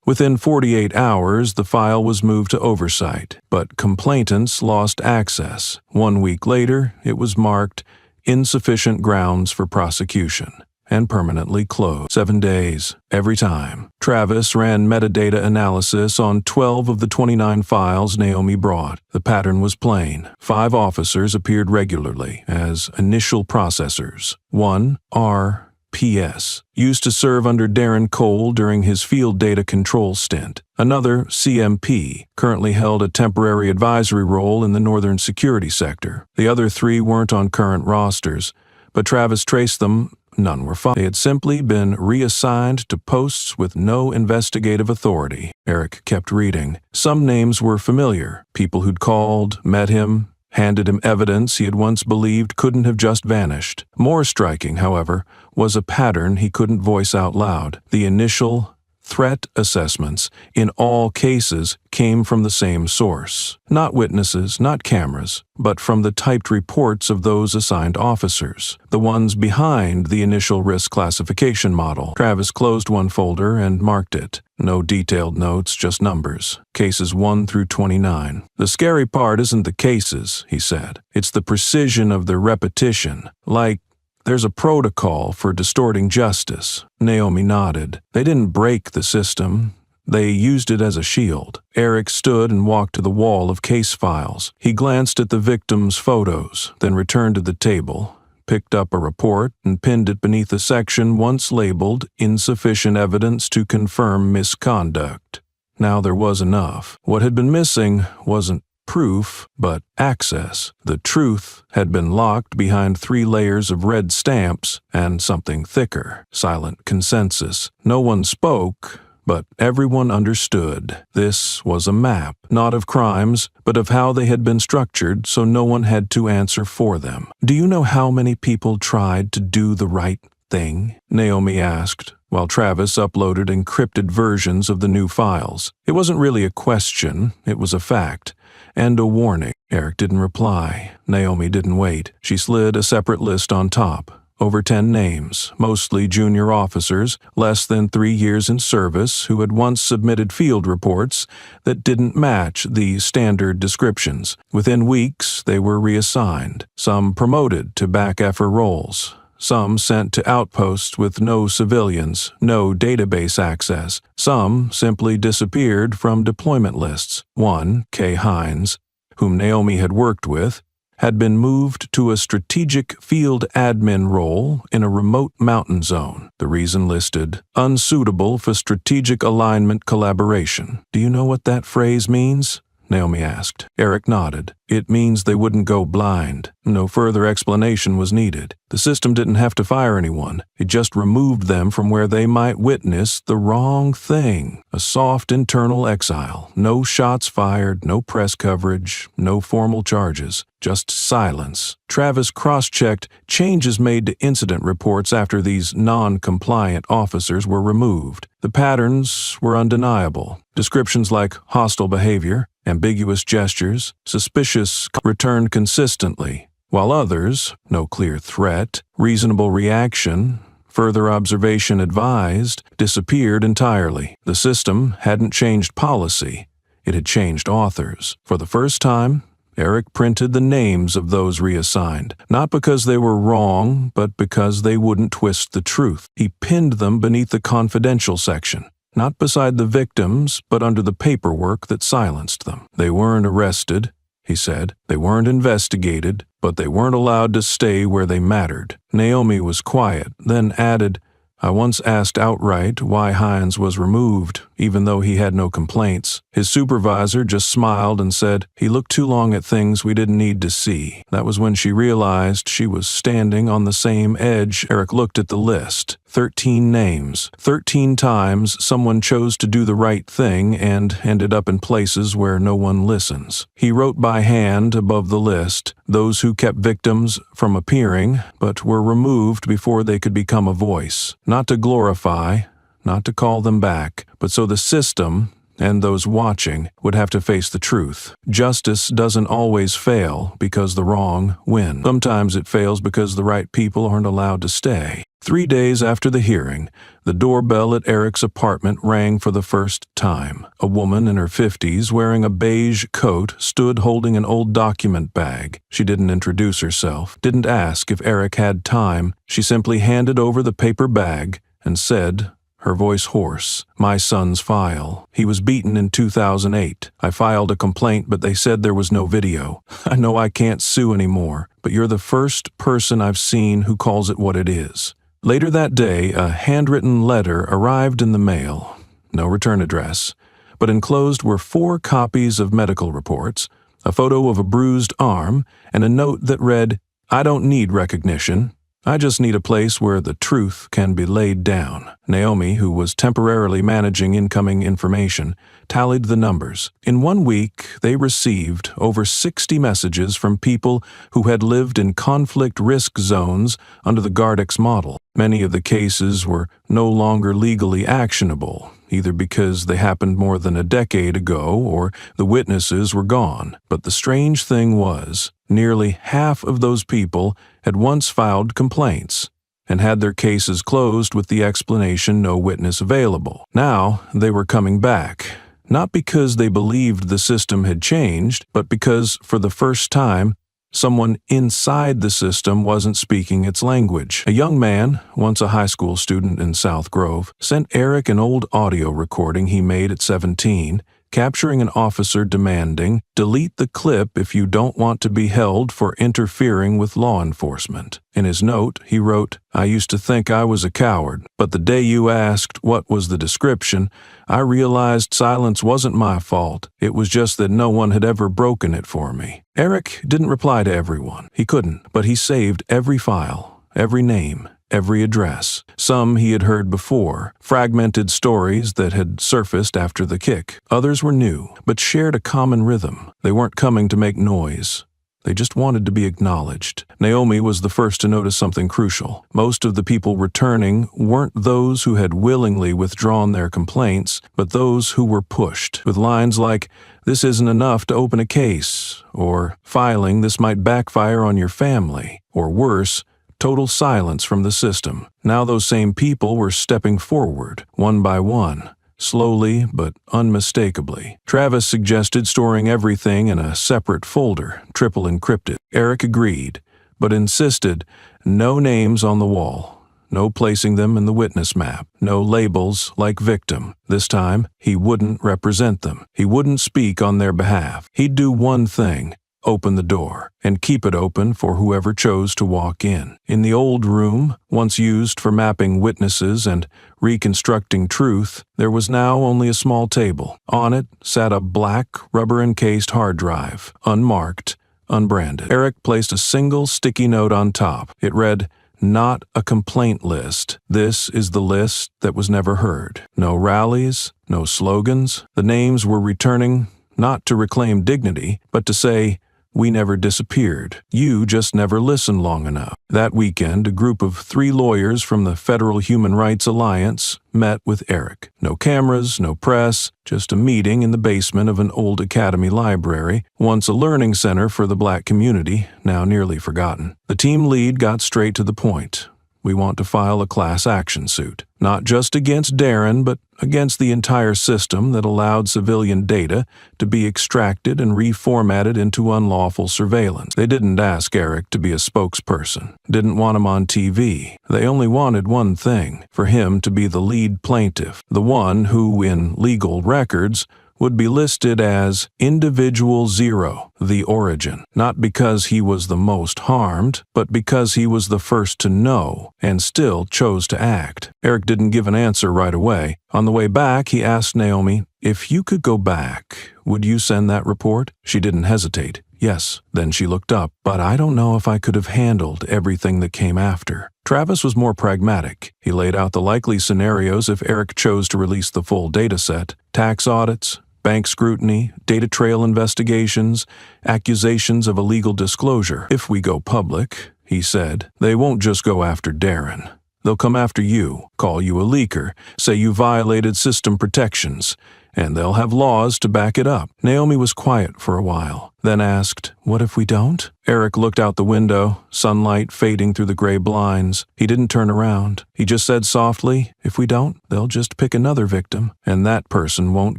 Within 48 hours, the file was moved to oversight, but complainants lost access. 1 week later, it was marked insufficient grounds for prosecution and permanently closed. 7 days, every time. Travis ran metadata analysis on 12 of the 29 files Naomi brought. The pattern was plain. 5 officers appeared regularly as initial processors. 1, R, P.S. Used to serve under Darren Cole during his field data control stint. Another, CMP, currently held a temporary advisory role in the Northern Security Sector. The other 3 weren't on current rosters, but Travis traced them. None were found. They had simply been reassigned to posts with no investigative authority. Eric kept reading. Some names were familiar. People who'd called, met him, handed him evidence he had once believed couldn't have just vanished. More striking, however, was a pattern he couldn't voice out loud. The initial threat assessments, in all cases, came from the same source. Not witnesses, not cameras, but from the typed reports of those assigned officers, the ones behind the initial risk classification model. Travis closed one folder and marked it. No detailed notes, just numbers. Cases 1 through 29. The scary part isn't the cases, he said. It's the precision of their repetition. Like, there's a protocol for distorting justice. Naomi nodded. They didn't break the system. They used it as a shield. Eric stood and walked to the wall of case files. He glanced at the victims' photos, then returned to the table, picked up a report, and pinned it beneath a section once labeled "Insufficient Evidence to Confirm Misconduct." Now there was enough. What had been missing wasn't proof, but access. The truth had been locked behind 3 layers of red stamps and something thicker. Silent consensus. No one spoke, but everyone understood. This was a map, not of crimes, but of how they had been structured, so no one had to answer for them. Do you know how many people tried to do the right thing? Naomi asked, while Travis uploaded encrypted versions of the new files. It wasn't really a question, it was a fact. And a warning. Eric didn't reply. Naomi didn't wait. She slid a separate list on top. Over 10 names, mostly junior officers, less than 3 years in service, who had once submitted field reports that didn't match the standard descriptions. Within weeks, they were reassigned. Some promoted to back-effer roles. Some sent to outposts with no civilians, no database access. Some simply disappeared from deployment lists. One, Kay Hines, whom Naomi had worked with, had been moved to a strategic field admin role in a remote mountain zone. The reason listed, unsuitable for strategic alignment collaboration. Do you know what that phrase means? Naomi asked. Eric nodded. It means they wouldn't go blind. No further explanation was needed. The system didn't have to fire anyone. It just removed them from where they might witness the wrong thing. A soft internal exile. No shots fired, no press coverage, no formal charges. Just silence. Travis cross-checked changes made to incident reports after these non-compliant officers were removed. The patterns were undeniable. Descriptions like hostile behavior, ambiguous gestures, suspicious returned consistently, while others, no clear threat, reasonable reaction, further observation advised, disappeared entirely. The system hadn't changed policy. It had changed authors. For the first time, Eric printed the names of those reassigned, not because they were wrong, but because they wouldn't twist the truth. He pinned them beneath the confidential section. Not beside the victims, but under the paperwork that silenced them. They weren't arrested, he said. They weren't investigated, but they weren't allowed to stay where they mattered. Naomi was quiet, then added, I once asked outright why Hines was removed, even though he had no complaints. His supervisor just smiled and said, he looked too long at things we didn't need to see. That was when she realized she was standing on the same edge. Eric looked at the list. 13 names. 13 times someone chose to do the right thing and ended up in places where no one listens. He wrote by hand above the list those who kept victims from appearing, but were removed before they could become a voice. Not to glorify, not to call them back, but so the system and those watching would have to face the truth. Justice doesn't always fail because the wrong win. Sometimes it fails because the right people aren't allowed to stay. 3 days after the hearing, the doorbell at Eric's apartment rang for the first time. A woman in her 50s wearing a beige coat stood holding an old document bag. She didn't introduce herself, didn't ask if Eric had time. She simply handed over the paper bag and said, her voice hoarse, my son's file. He was beaten in 2008. I filed a complaint, but they said there was no video. I know I can't sue anymore, but you're the first person I've seen who calls it what it is. Later that day, a handwritten letter arrived in the mail. No return address, but enclosed were 4 copies of medical reports, a photo of a bruised arm, and a note that read, "I don't need recognition. I just need a place where the truth can be laid down." Naomi, who was temporarily managing incoming information, tallied the numbers. In 1 week, they received over 60 messages from people who had lived in conflict risk zones under the Gardex model. Many of the cases were no longer legally actionable, either because they happened more than a decade ago or the witnesses were gone. But the strange thing was, nearly half of those people had once filed complaints and had their cases closed with the explanation no witness available. Now they were coming back, not because they believed the system had changed, but because, for the first time, someone inside the system wasn't speaking its language. A young man, once a high school student in South Grove, sent Eric an old audio recording he made at 17, capturing an officer demanding, "Delete the clip if you don't want to be held for interfering with law enforcement." In his note, he wrote, "I used to think I was a coward, but the day you asked what was the description, I realized silence wasn't my fault. It was just that no one had ever broken it for me." Eric didn't reply to everyone. He couldn't, but he saved every file, every name, every address. Some he had heard before, fragmented stories that had surfaced after the kick. Others were new, but shared a common rhythm. They weren't coming to make noise. They just wanted to be acknowledged. Naomi was the first to notice something crucial. Most of the people returning weren't those who had willingly withdrawn their complaints, but those who were pushed, with lines like, "This isn't enough to open a case," or "Filing this might backfire on your family," or worse, total silence from the system. Now those same people were stepping forward, one by one, slowly but unmistakably. Travis suggested storing everything in a separate folder, triple encrypted. Eric agreed, but insisted no names on the wall, no placing them in the witness map, no labels like victim. This time, he wouldn't represent them. He wouldn't speak on their behalf. He'd do one thing: open the door, and keep it open for whoever chose to walk in. In the old room, once used for mapping witnesses and reconstructing truth, there was now only a small table. On it sat a black, rubber-encased hard drive, unmarked, unbranded. Eric placed a single sticky note on top. It read, "Not a complaint list. This is the list that was never heard." No rallies, no slogans. The names were returning, not to reclaim dignity, but to say, "We never disappeared. You just never listened long enough." That weekend, a group of 3 lawyers from the Federal Human Rights Alliance met with Eric. No cameras, no press, just a meeting in the basement of an old academy library, once a learning center for the Black community, now nearly forgotten. The team lead got straight to the point. "We want to file a class action suit, not just against Darren, but against the entire system that allowed civilian data to be extracted and reformatted into unlawful surveillance." They didn't ask Eric to be a spokesperson, didn't want him on TV. They only wanted one thing: for him to be the lead plaintiff, the one who, in legal records, would be listed as Individual 0, the origin, not because he was the most harmed, but because he was the first to know and still chose to act. Eric didn't give an answer right away. On the way back, he asked Naomi, "If you could go back, would you send that report?" She didn't hesitate. "Yes." Then she looked up. "But I don't know if I could have handled everything that came after." Travis was more pragmatic. He laid out the likely scenarios if Eric chose to release the full data set: tax audits, bank scrutiny, data trail investigations, accusations of illegal disclosure. "If we go public," he said, "they won't just go after Darren. They'll come after you, call you a leaker, say you violated system protections, and they'll have laws to back it up." Naomi was quiet for a while, then asked, "What if we don't?" Eric looked out the window, sunlight fading through the gray blinds. He didn't turn around. He just said softly, "If we don't, they'll just pick another victim, and that person won't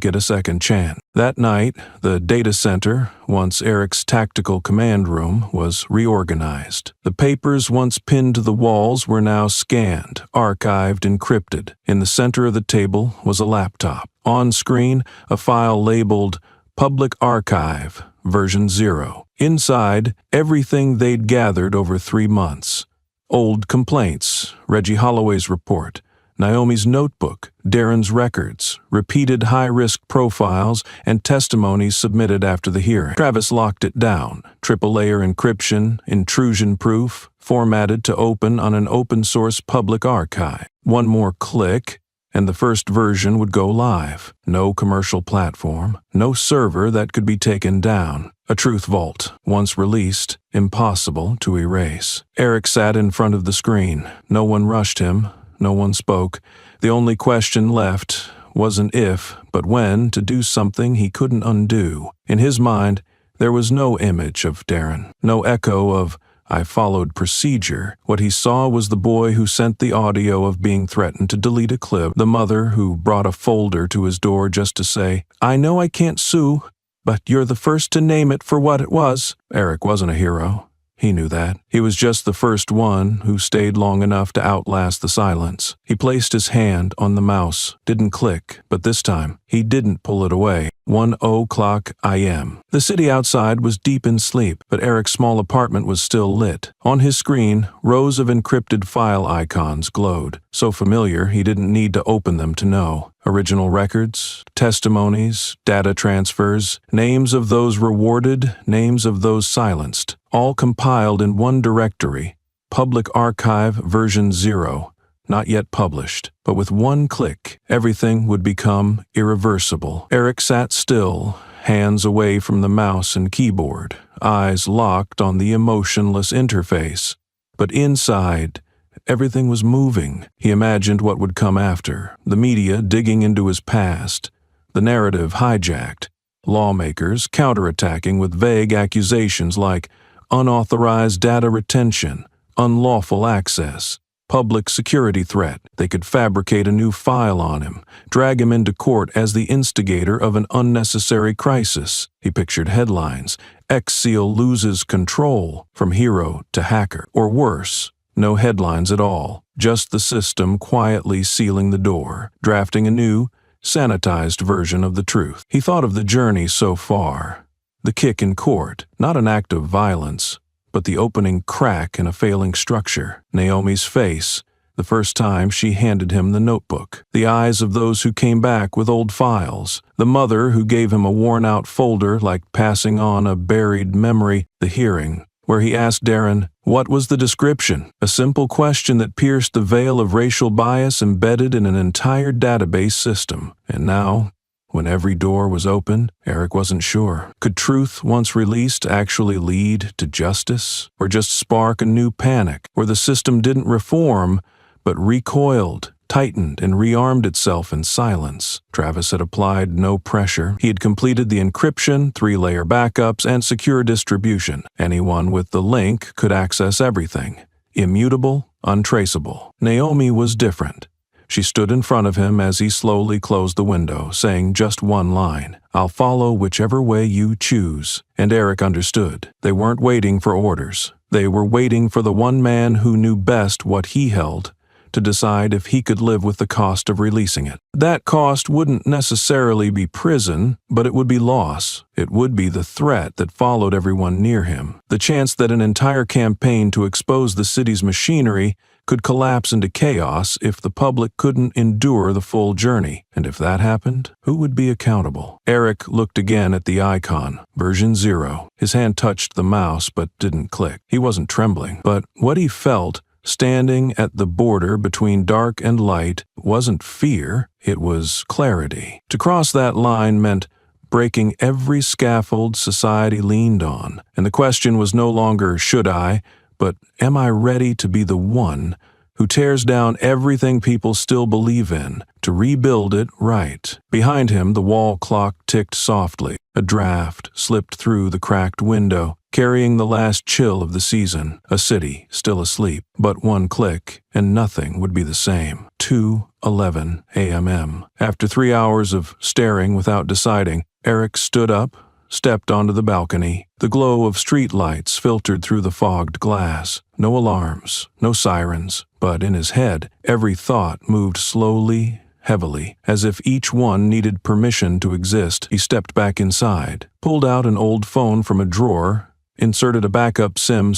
get a second chance." That night, the data center, once Eric's tactical command room, was reorganized. The papers once pinned to the walls were now scanned, archived, encrypted. In the center of the table was a laptop. On screen, a file labeled Public Archive, version 0. Inside, everything they'd gathered over 3 months. Old complaints, Reggie Holloway's report, Naomi's notebook, Darren's records, repeated high-risk profiles, and testimonies submitted after the hearing. Travis locked it down, triple-layer encryption, intrusion proof, formatted to open on an open-source public archive. One more click, and the first version would go live. No commercial platform, no server that could be taken down. A truth vault, once released, impossible to erase. Eric sat in front of the screen. No one rushed him. No one spoke. The only question left wasn't if, but when, to do something he couldn't undo. In his mind, there was no image of Darren, no echo of, "I followed procedure." What he saw was the boy who sent the audio of being threatened to delete a clip, the mother who brought a folder to his door just to say, "I know I can't sue, but you're the first to name it for what it was." Eric wasn't a hero. He knew that. He was just the first one who stayed long enough to outlast the silence. He placed his hand on the mouse. Didn't click, but this time, he didn't pull it away. 1:00 a.m. The city outside was deep in sleep, but Eric's small apartment was still lit. On his screen, rows of encrypted file icons glowed. So familiar, he didn't need to open them to know. Original records, testimonies, data transfers, names of those rewarded, names of those silenced, all compiled in one directory, Public Archive version 0. Not yet published, but with one click, everything would become irreversible. Eric sat still, hands away from the mouse and keyboard, eyes locked on the emotionless interface. But inside, everything was moving. He imagined what would come after, the media digging into his past, the narrative hijacked, lawmakers counterattacking with vague accusations like unauthorized data retention, unlawful access, public security threat. They could fabricate a new file on him, drag him into court as the instigator of an unnecessary crisis. He pictured headlines, X-Seal loses control, from hero to hacker, or worse, no headlines at all, just the system quietly sealing the door, drafting a new, sanitized version of the truth. He thought of the journey so far, the kick in court, not an act of violence, but the opening crack in a failing structure. Naomi's face, the first time she handed him the notebook. The eyes of those who came back with old files. The mother who gave him a worn-out folder like passing on a buried memory. The hearing, where he asked Darren, what was the description? A simple question that pierced the veil of racial bias embedded in an entire database system. And now, when every door was open, Eric wasn't sure. Could truth, once released, actually lead to justice? Or just spark a new panic, where the system didn't reform, but recoiled, tightened, and rearmed itself in silence? Travis had applied no pressure. He had completed the encryption, 3-layer backups, and secure distribution. Anyone with the link could access everything. Immutable, untraceable. Naomi was different. She stood in front of him as he slowly closed the window, saying just one line, "I'll follow whichever way you choose." And Eric understood. They weren't waiting for orders. They were waiting for the one man who knew best what he held, to decide if he could live with the cost of releasing it. That cost wouldn't necessarily be prison, but it would be loss. It would be the threat that followed everyone near him. The chance that an entire campaign to expose the city's machinery could collapse into chaos if the public couldn't endure the full journey. And if that happened, who would be accountable? Eric looked again at the icon, version 0. His hand touched the mouse but didn't click. He wasn't trembling, but what he felt, standing at the border between dark and light, wasn't fear, it was clarity. To cross that line meant breaking every scaffold society leaned on, and the question was no longer should I, but am I ready to be the one who tears down everything people still believe in, to rebuild it right? Behind him, the wall clock ticked softly. A draft slipped through the cracked window, carrying the last chill of the season. A city still asleep, but one click, and nothing would be the same. 2:11 a.m. After 3 hours of staring without deciding, Eric stood up, stepped onto the balcony. The glow of street lights filtered through the fogged glass. No alarms, no sirens, but in his head, every thought moved slowly, heavily, as if each one needed permission to exist. He stepped back inside, pulled out an old phone from a drawer, inserted a backup SIM,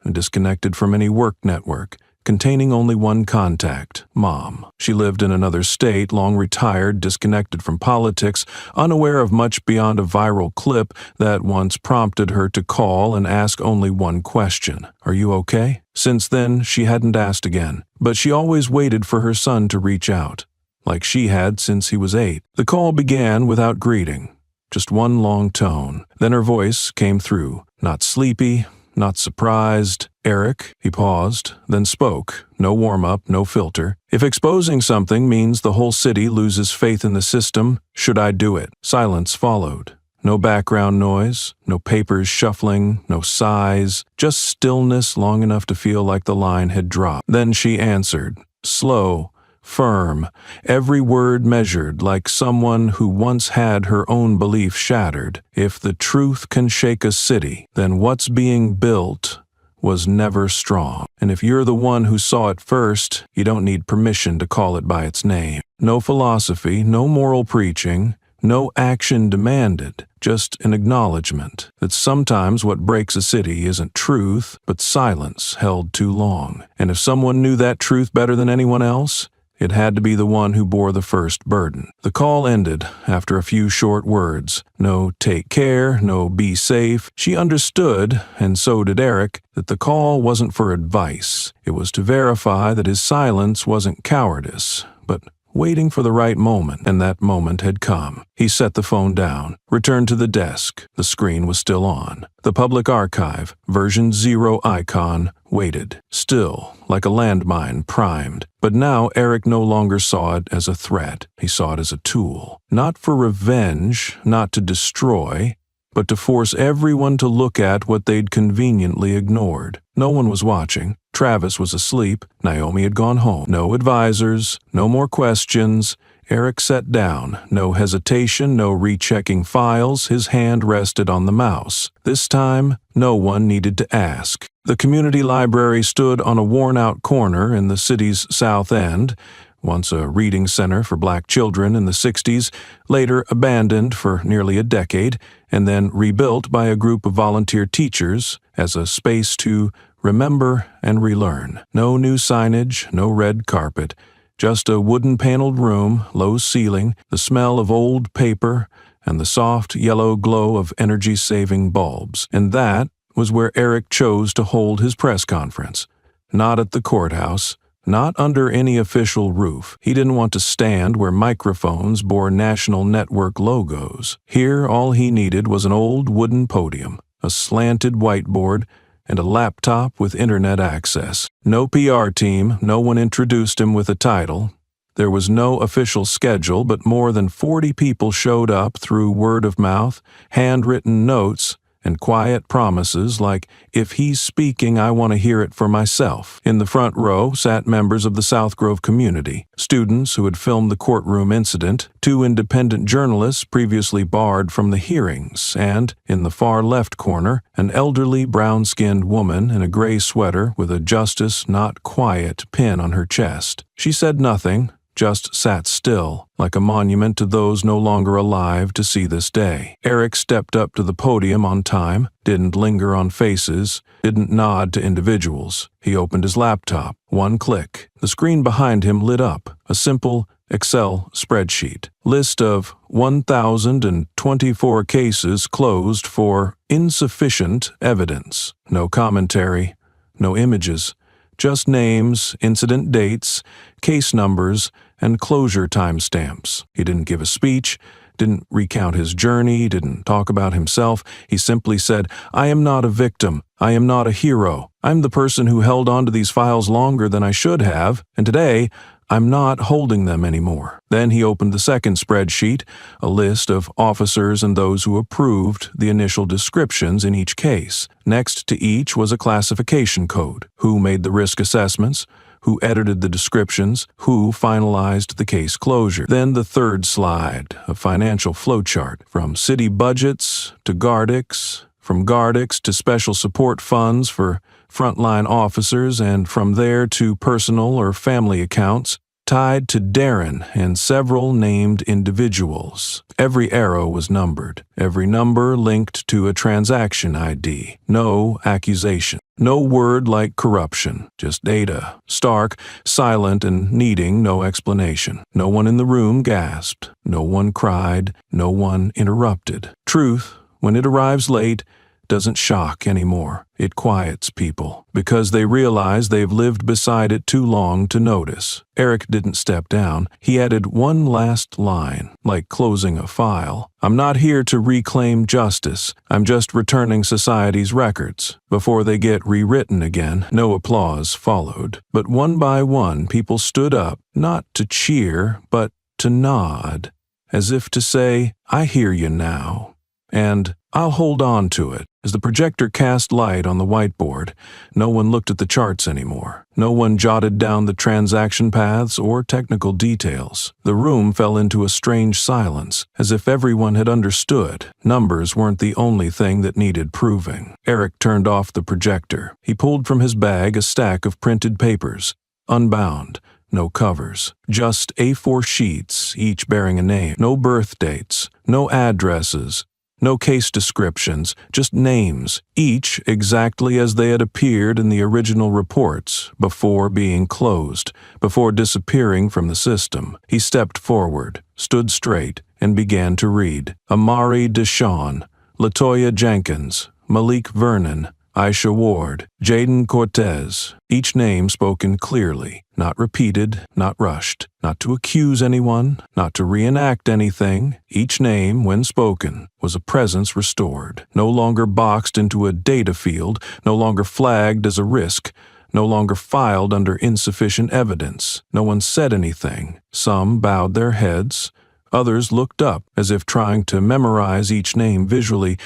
and disconnected from any work network, containing only one contact, Mom. She lived in another state, long retired, disconnected from politics, unaware of much beyond a viral clip that once prompted her to call and ask only one question: "Are you okay?" Since then, she hadn't asked again, but she always waited for her son to reach out, like she had since he was 8. The call began without greeting, just one long tone. Then her voice came through, not sleepy, not surprised. "Eric," he paused, then spoke. No warm-up, no filter. "If exposing something means the whole city loses faith in the system, should I do it?" Silence followed. No background noise, no papers shuffling, no sighs, just stillness long enough to feel like the line had dropped. Then she answered, slow, firm, every word measured, like someone who once had her own belief shattered. "If the truth can shake a city, then what's being built was never strong. And if you're the one who saw it first, you don't need permission to call it by its name." No philosophy, no moral preaching, no action demanded, just an acknowledgement that sometimes what breaks a city isn't truth, but silence held too long. And if someone knew that truth better than anyone else, it had to be the one who bore the first burden. The call ended after a few short words. No "take care," no "be safe." She understood, and so did Eric, that the call wasn't for advice. It was to verify that his silence wasn't cowardice, but waiting for the right moment, and that moment had come. He set the phone down, returned to the desk. The screen was still on. The public archive, version 0 icon, waited, still, like a landmine primed. But now Eric no longer saw it as a threat. He saw it as a tool. Not for revenge, not to destroy, but to force everyone to look at what they'd conveniently ignored. No one was watching. Travis was asleep. Naomi had gone home. No advisors, no more questions. Eric sat down. No hesitation, no rechecking files. His hand rested on the mouse. This time, no one needed to ask. The community library stood on a worn-out corner in the city's south end, once a reading center for black children in the 60s, later abandoned for nearly a decade, and then rebuilt by a group of volunteer teachers as a space to remember and relearn. No new signage, no red carpet, just a wooden-paneled room, low ceiling, the smell of old paper, and the soft yellow glow of energy-saving bulbs. And that was where Eric chose to hold his press conference. Not at the courthouse, not under any official roof. He didn't want to stand where microphones bore national network logos. Here, all he needed was an old wooden podium, a slanted whiteboard, and a laptop with internet access. No PR team, no one introduced him with a title. There was no official schedule, but more than 40 people showed up through word of mouth, handwritten notes, and quiet promises like, "If he's speaking, I want to hear it for myself." In the front row sat members of the South Grove community, students who had filmed the courtroom incident, 2 independent journalists previously barred from the hearings, and, in the far left corner, an elderly brown-skinned woman in a gray sweater with a "Justice Not Quiet" pin on her chest. She said nothing, just sat still, like a monument to those no longer alive to see this day. Eric stepped up to the podium on time, didn't linger on faces, didn't nod to individuals. He opened his laptop. One click. The screen behind him lit up, a simple Excel spreadsheet. List of 1,024 cases closed for insufficient evidence. No commentary, no images, just names, incident dates, case numbers, and closure timestamps. He didn't give a speech, didn't recount his journey, didn't talk about himself. He simply said, "I am not a victim. I am not a hero. I'm the person who held on to these files longer than I should have, and today, I'm not holding them anymore." Then he opened the second spreadsheet, a list of officers and those who approved the initial descriptions in each case. Next to each was a classification code: who made the risk assessments, who edited the descriptions, who finalized the case closure. Then the third slide, a financial flowchart, from city budgets to Gardix, from Gardix to special support funds for frontline officers, and from there to personal or family accounts tied to Darren and several named individuals. Every arrow was numbered, every number linked to a transaction ID. No accusation. No word like corruption, just data. Stark, silent and needing no explanation. No one in the room gasped. No one cried. No one interrupted. Truth, when it arrives late, doesn't shock anymore. It quiets people, because they realize they've lived beside it too long to notice. Eric didn't step down. He added one last line, like closing a file. "I'm not here to reclaim justice. I'm just returning society's records." Before they get rewritten again, no applause followed. But one by one, people stood up, not to cheer, but to nod, as if to say, "I hear you now." And "I'll hold on to it." As the projector cast light on the whiteboard, no one looked at the charts anymore. No one jotted down the transaction paths or technical details. The room fell into a strange silence, as if everyone had understood. Numbers weren't the only thing that needed proving. Eric turned off the projector. He pulled from his bag a stack of printed papers, unbound. No covers, just A4 sheets, each bearing a name. No birth dates, no addresses, no case descriptions, just names, each exactly as they had appeared in the original reports, before being closed, before disappearing from the system. He stepped forward, stood straight, and began to read. Amari Deshawn, Latoya Jenkins, Malik Vernon, Aisha Ward, Jaden Cortez, each name spoken clearly, not repeated, not rushed, not to accuse anyone, not to reenact anything. Each name, when spoken, was a presence restored, no longer boxed into a data field, no longer flagged as a risk, no longer filed under insufficient evidence. No one said anything. Some bowed their heads. Others looked up, as if trying to memorize each name visually,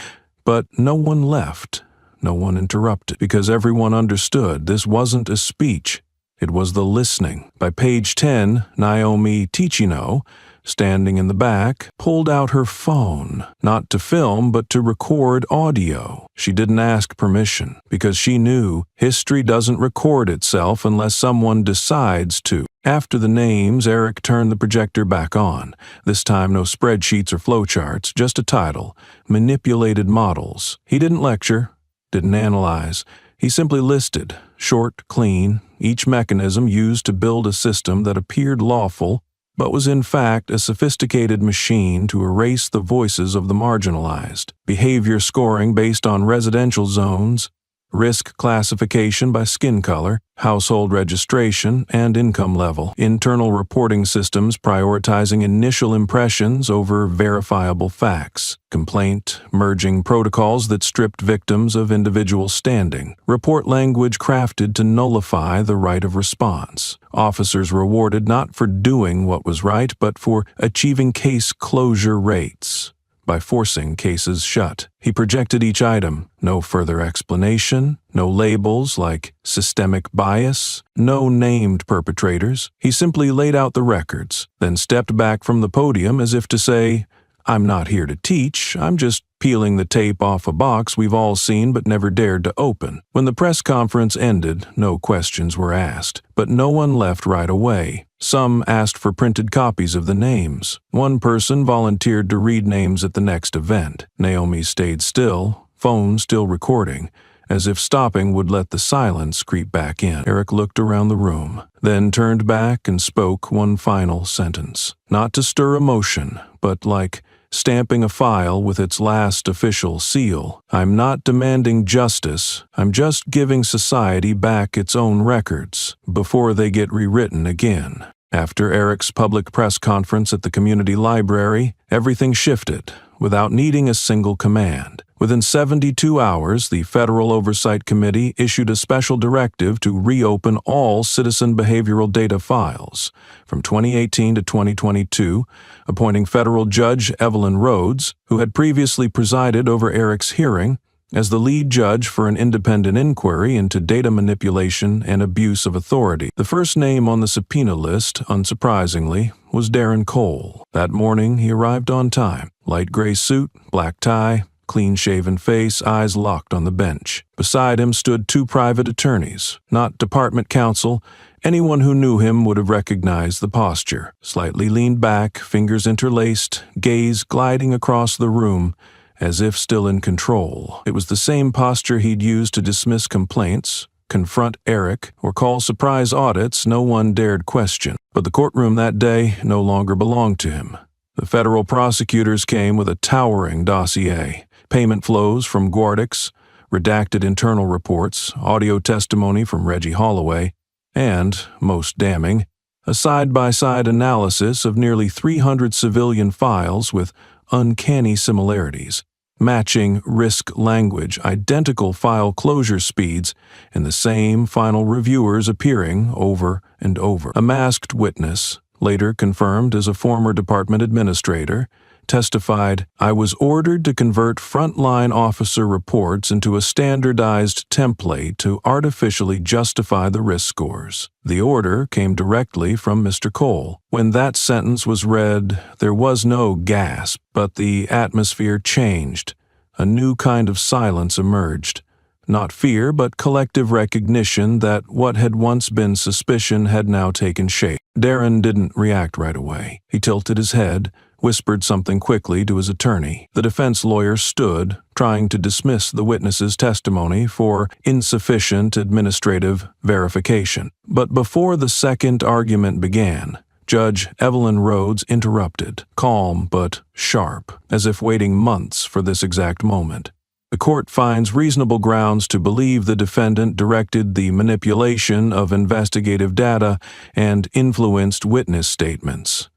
but no one left. No one interrupted, because everyone understood this wasn't a speech. It was the listening. By page 10, Naomi Ticino, standing in the back, pulled out her phone, not to film but to record audio. She didn't ask permission, because she knew history doesn't record itself unless someone decides to. After the names, Eric turned the projector back on. This time no spreadsheets or flowcharts, just a title, Manipulated Models. He didn't lecture, didn't analyze. He simply listed, short, clean, each mechanism used to build a system that appeared lawful, but was in fact a sophisticated machine to erase the voices of the marginalized. Behavior scoring based on residential zones, risk classification by skin color, household registration, and income level. Internal reporting systems prioritizing initial impressions over verifiable facts. Complaint merging protocols that stripped victims of individual standing. Report language crafted to nullify the right of response. Officers rewarded not for doing what was right, but for achieving case closure rates. By forcing cases shut. He projected each item, no further explanation, no labels like systemic bias, no named perpetrators. He simply laid out the records, then stepped back from the podium as if to say, "I'm not here to teach, I'm just peeling the tape off a box we've all seen but never dared to open." When the press conference ended, no questions were asked, but no one left right away. Some asked for printed copies of the names. One person volunteered to read names at the next event. Naomi stayed still, phone still recording, as if stopping would let the silence creep back in. Eric looked around the room, then turned back and spoke one final sentence. Not to stir emotion, but like stamping a file with its last official seal. "I'm not demanding justice, I'm just giving society back its own records before they get rewritten again." After Eric's public press conference at the community library, everything shifted without needing a single command. Within 72 hours, the Federal Oversight Committee issued a special directive to reopen all citizen behavioral data files from 2018 to 2022, appointing federal judge Evelyn Rhodes, who had previously presided over Eric's hearing, as the lead judge for an independent inquiry into data manipulation and abuse of authority. The first name on the subpoena list, unsurprisingly, was Darren Cole. That morning, he arrived on time. Light gray suit, black tie, clean-shaven face, eyes locked on the bench. Beside him stood two private attorneys, not department counsel. Anyone who knew him would have recognized the posture. Slightly leaned back, fingers interlaced, gaze gliding across the room, as if still in control. It was the same posture he'd used to dismiss complaints, confront Eric, or call surprise audits no one dared question. But the courtroom that day no longer belonged to him. The federal prosecutors came with a towering dossier, payment flows from Guardix, redacted internal reports, audio testimony from Reggie Holloway, and, most damning, a side-by-side analysis of nearly 300 civilian files with uncanny similarities, matching risk language, identical file closure speeds, and the same final reviewers appearing over and over. A masked witness, later confirmed as a former department administrator, testified, "I was ordered to convert frontline officer reports into a standardized template to artificially justify the risk scores." The order came directly from Mr. Cole. When that sentence was read, there was no gasp, but the atmosphere changed. A new kind of silence emerged. Not fear, but collective recognition that what had once been suspicion had now taken shape. Darren didn't react right away. He tilted his head, whispered something quickly to his attorney. The defense lawyer stood, trying to dismiss the witness's testimony for insufficient administrative verification. But before the second argument began, Judge Evelyn Rhodes interrupted, calm but sharp, as if waiting months for this exact moment. The court finds reasonable grounds to believe the defendant directed the manipulation of investigative data and influenced witness statements.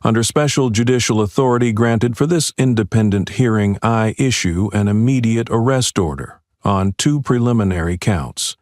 Under special judicial authority granted for this independent hearing, I issue an immediate arrest order on 2 preliminary counts: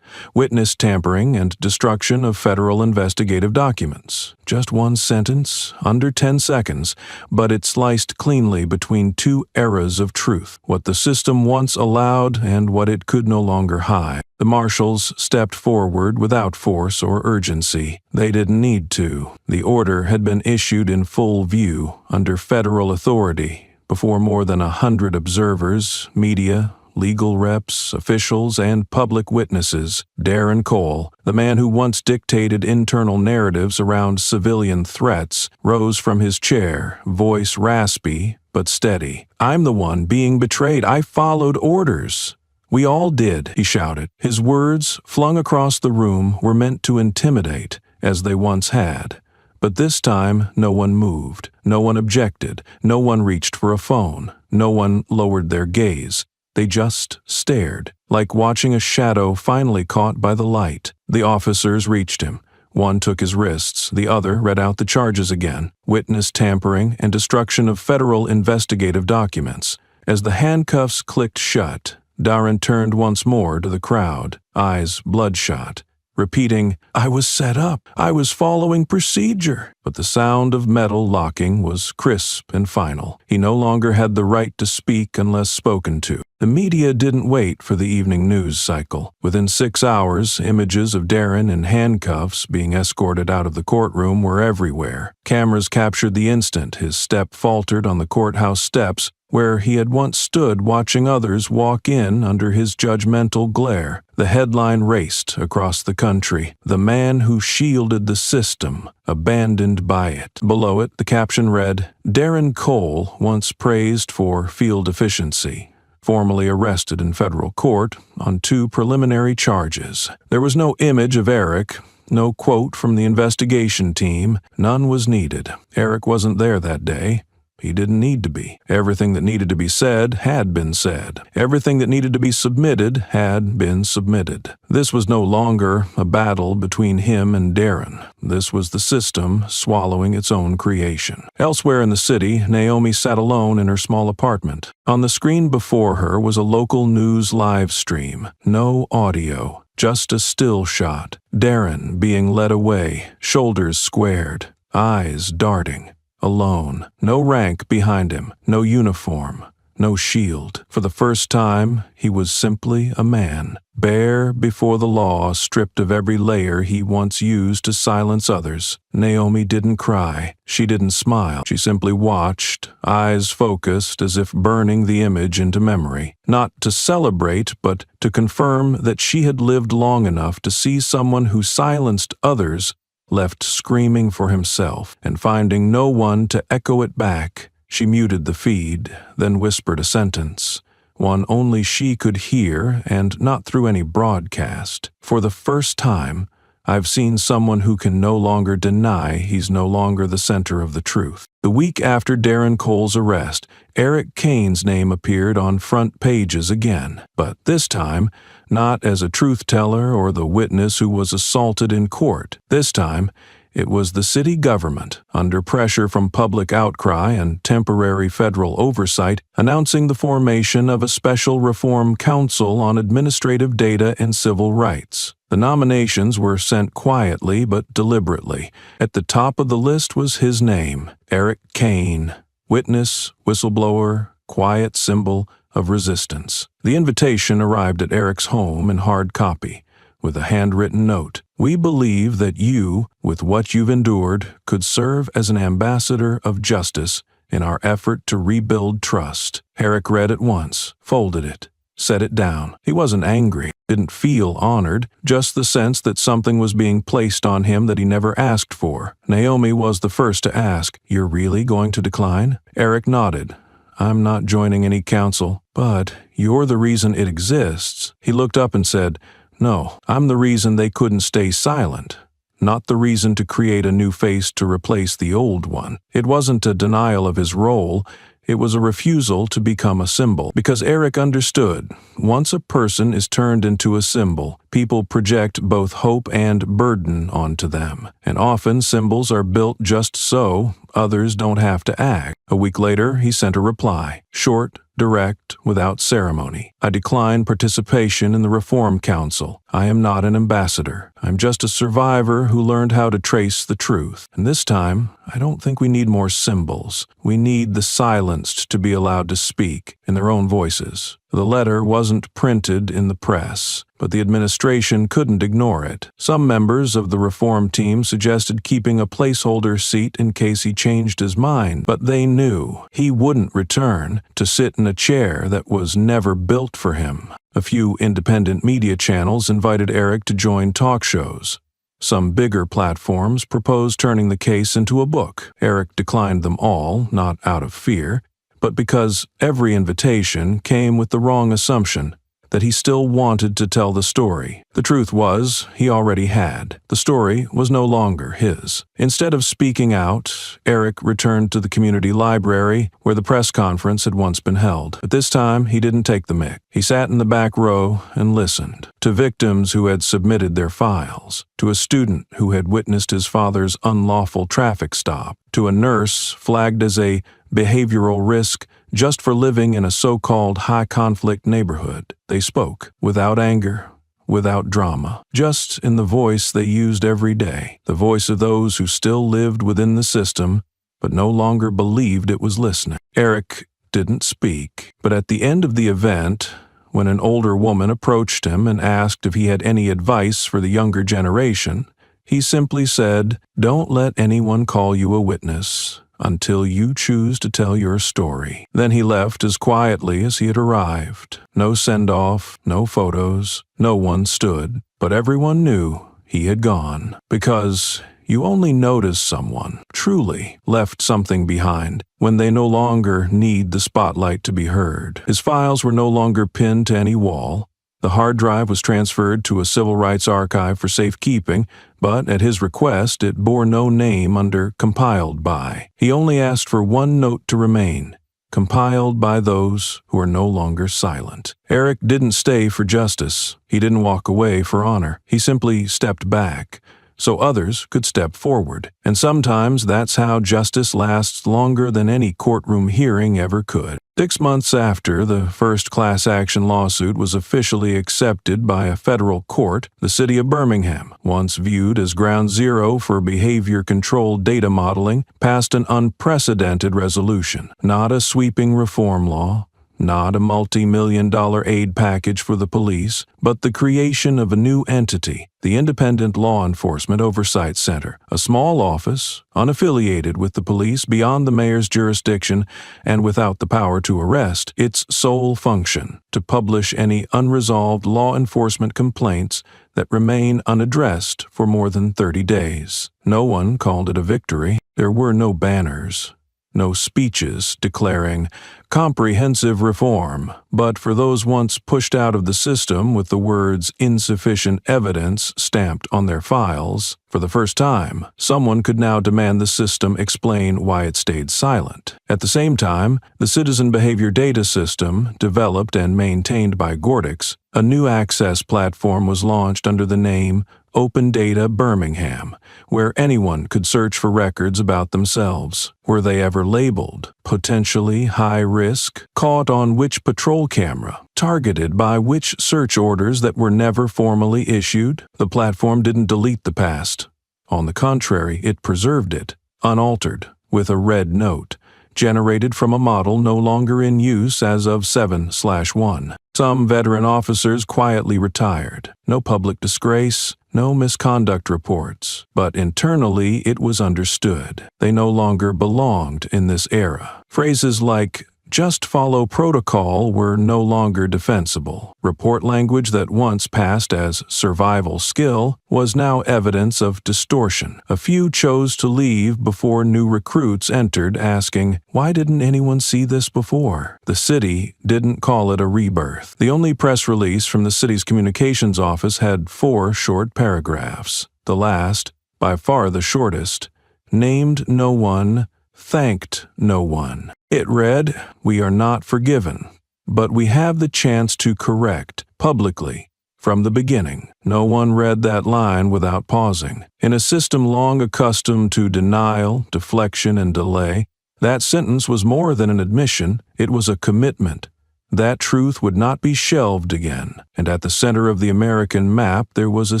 witness tampering and destruction of federal investigative documents. Just one sentence, under 10 seconds, but it sliced cleanly between 2 eras of truth, what the system once allowed and what it could no longer hide. The marshals stepped forward without force or urgency. They didn't need to. The order had been issued in full view, under federal authority, before more than 100 observers, media, legal reps, officials, and public witnesses. Darren Cole, the man who once dictated internal narratives around civilian threats, rose from his chair, voice raspy but steady. "I'm the one being betrayed. I followed orders." "We all did," he shouted. His words, flung across the room, were meant to intimidate, as they once had. But this time, no one moved. No one objected. No one reached for a phone. No one lowered their gaze. They just stared, like watching a shadow finally caught by the light. The officers reached him. One took his wrists, the other read out the charges again: witness tampering and destruction of federal investigative documents. As the handcuffs clicked shut, Darren turned once more to the crowd, eyes bloodshot, repeating, "I was set up. I was following procedure." But the sound of metal locking was crisp and final. He no longer had the right to speak unless spoken to. The media didn't wait for the evening news cycle. Within 6 hours, images of Darren in handcuffs being escorted out of the courtroom were everywhere. Cameras captured the instant his step faltered on the courthouse steps, where he had once stood watching others walk in under his judgmental glare. The headline raced across the country: "The man who shielded the system, abandoned by it." Below it, the caption read, "Darren Cole, once praised for field efficiency, formally arrested in federal court on 2 preliminary charges." There was no image of Eric, no quote from the investigation team. None was needed. Eric wasn't there that day. He didn't need to be. Everything that needed to be said had been said. Everything that needed to be submitted had been submitted. This was no longer a battle between him and Darren. This was the system swallowing its own creation. Elsewhere in the city, Naomi sat alone in her small apartment. On the screen before her was a local news live stream. No audio, just a still shot. Darren being led away, shoulders squared, eyes darting. Alone, no rank behind him, no uniform, no shield. For the first time, he was simply a man, bare before the law, stripped of every layer he once used to silence others. Naomi didn't cry. She didn't smile. She simply watched, eyes focused as if burning the image into memory. Not to celebrate, but to confirm that she had lived long enough to see someone who silenced others left screaming for himself and finding no one to echo it back She muted the feed, then whispered a sentence, one only she could hear and not through any broadcast. For the first time, I've seen someone who can no longer deny he's no longer the center of the truth. The week after Darren Cole's arrest, Eric Kane's name appeared on front pages again, but this time, not as a truth teller or the witness who was assaulted in court. This time, it was the city government, under pressure from public outcry and temporary federal oversight, announcing the formation of a special reform council on administrative data and civil rights. The nominations were sent quietly but deliberately. At the top of the list was his name, Eric Kane, witness, whistleblower, quiet symbol of resistance. The invitation arrived at Eric's home in hard copy, with a handwritten note. We believe that you, with what you've endured, could serve as an ambassador of justice in our effort to rebuild trust. Eric read it once, folded it, set it down. He wasn't angry, didn't feel honored, just the sense that something was being placed on him that he never asked for. Naomi was the first to ask, "You're really going to decline?" Eric nodded. "I'm not joining any council, but you're the reason it exists." He looked up and said, "No, I'm the reason they couldn't stay silent, not the reason to create a new face to replace the old one." It wasn't a denial of his role, it was a refusal to become a symbol. Because Eric understood, once a person is turned into a symbol, people project both hope and burden onto them. And often symbols are built just so others don't have to act. A week later, he sent a reply, short, direct, without ceremony. "I decline participation in the Reform Council. I am not an ambassador. I'm just a survivor who learned how to trace the truth. And this time, I don't think we need more symbols. We need the silenced to be allowed to speak in their own voices." The letter wasn't printed in the press, but the administration couldn't ignore it. Some members of the reform team suggested keeping a placeholder seat in case he changed his mind, but they knew he wouldn't return to sit in a chair that was never built for him. A few independent media channels invited Eric to join talk shows. Some bigger platforms proposed turning the case into a book. Eric declined them all, not out of fear, but because every invitation came with the wrong assumption that he still wanted to tell the story. The truth was, he already had. The story was no longer his. Instead of speaking out, Eric returned to the community library where the press conference had once been held. But this time, he didn't take the mic. He sat in the back row and listened to victims who had submitted their files, to a student who had witnessed his father's unlawful traffic stop, to a nurse flagged as a behavioral risk just for living in a so-called high-conflict neighborhood. They spoke without anger, without drama, just in the voice they used every day, the voice of those who still lived within the system but no longer believed it was listening. Eric didn't speak, but at the end of the event, when an older woman approached him and asked if he had any advice for the younger generation, he simply said, "Don't let anyone call you a witness until you choose to tell your story." Then he left as quietly as he had arrived. No send-off, no photos, no one stood, but everyone knew he had gone. Because you only notice someone truly left something behind when they no longer need the spotlight to be heard. His files were no longer pinned to any wall. The hard drive was transferred to a civil rights archive for safekeeping, but at his request it bore no name under compiled by. He only asked for one note to remain, compiled by those who are no longer silent. Eric didn't stay for justice. He didn't walk away for honor. He simply stepped back, so others could step forward. And sometimes that's how justice lasts longer than any courtroom hearing ever could. 6 months after the first class action lawsuit was officially accepted by a federal court, the city of Birmingham, once viewed as ground zero for behavior-controlled data modeling, passed an unprecedented resolution. Not a sweeping reform law, not a multi-million-dollar aid package for the police, but the creation of a new entity, the Independent Law Enforcement Oversight Center, a small office, unaffiliated with the police, beyond the mayor's jurisdiction, and without the power to arrest. Its sole function, to publish any unresolved law enforcement complaints that remain unaddressed for more than 30 days. No one called it a victory. There were no banners, no speeches declaring comprehensive reform, but for those once pushed out of the system with the words insufficient evidence stamped on their files, for the first time, someone could now demand the system explain why it stayed silent. At the same time, the Citizen Behavior Data System, developed and maintained by Gordix, a new access platform was launched under the name Open Data Birmingham, where anyone could search for records about themselves. Were they ever labeled potentially high risk, caught on which patrol camera, targeted by which search orders that were never formally issued? The platform didn't delete the past. On the contrary, it preserved it, unaltered, with a red note, generated from a model no longer in use as of 7/1. Some veteran officers quietly retired. No public disgrace, no misconduct reports. But internally, it was understood. They no longer belonged in this era. Phrases like just follow protocol were no longer defensible. Report language that once passed as survival skill was now evidence of distortion. A few chose to leave before new recruits entered asking, why didn't anyone see this before? The city didn't call it a rebirth. The only press release from the city's communications office had 4 short paragraphs. The last, by far the shortest, named no one, thanked no one. It read, "We are not forgiven, but we have the chance to correct, publicly, from the beginning." No one read that line without pausing. In a system long accustomed to denial, deflection, and delay, that sentence was more than an admission, it was a commitment. That truth would not be shelved again, and at the center of the American map there was a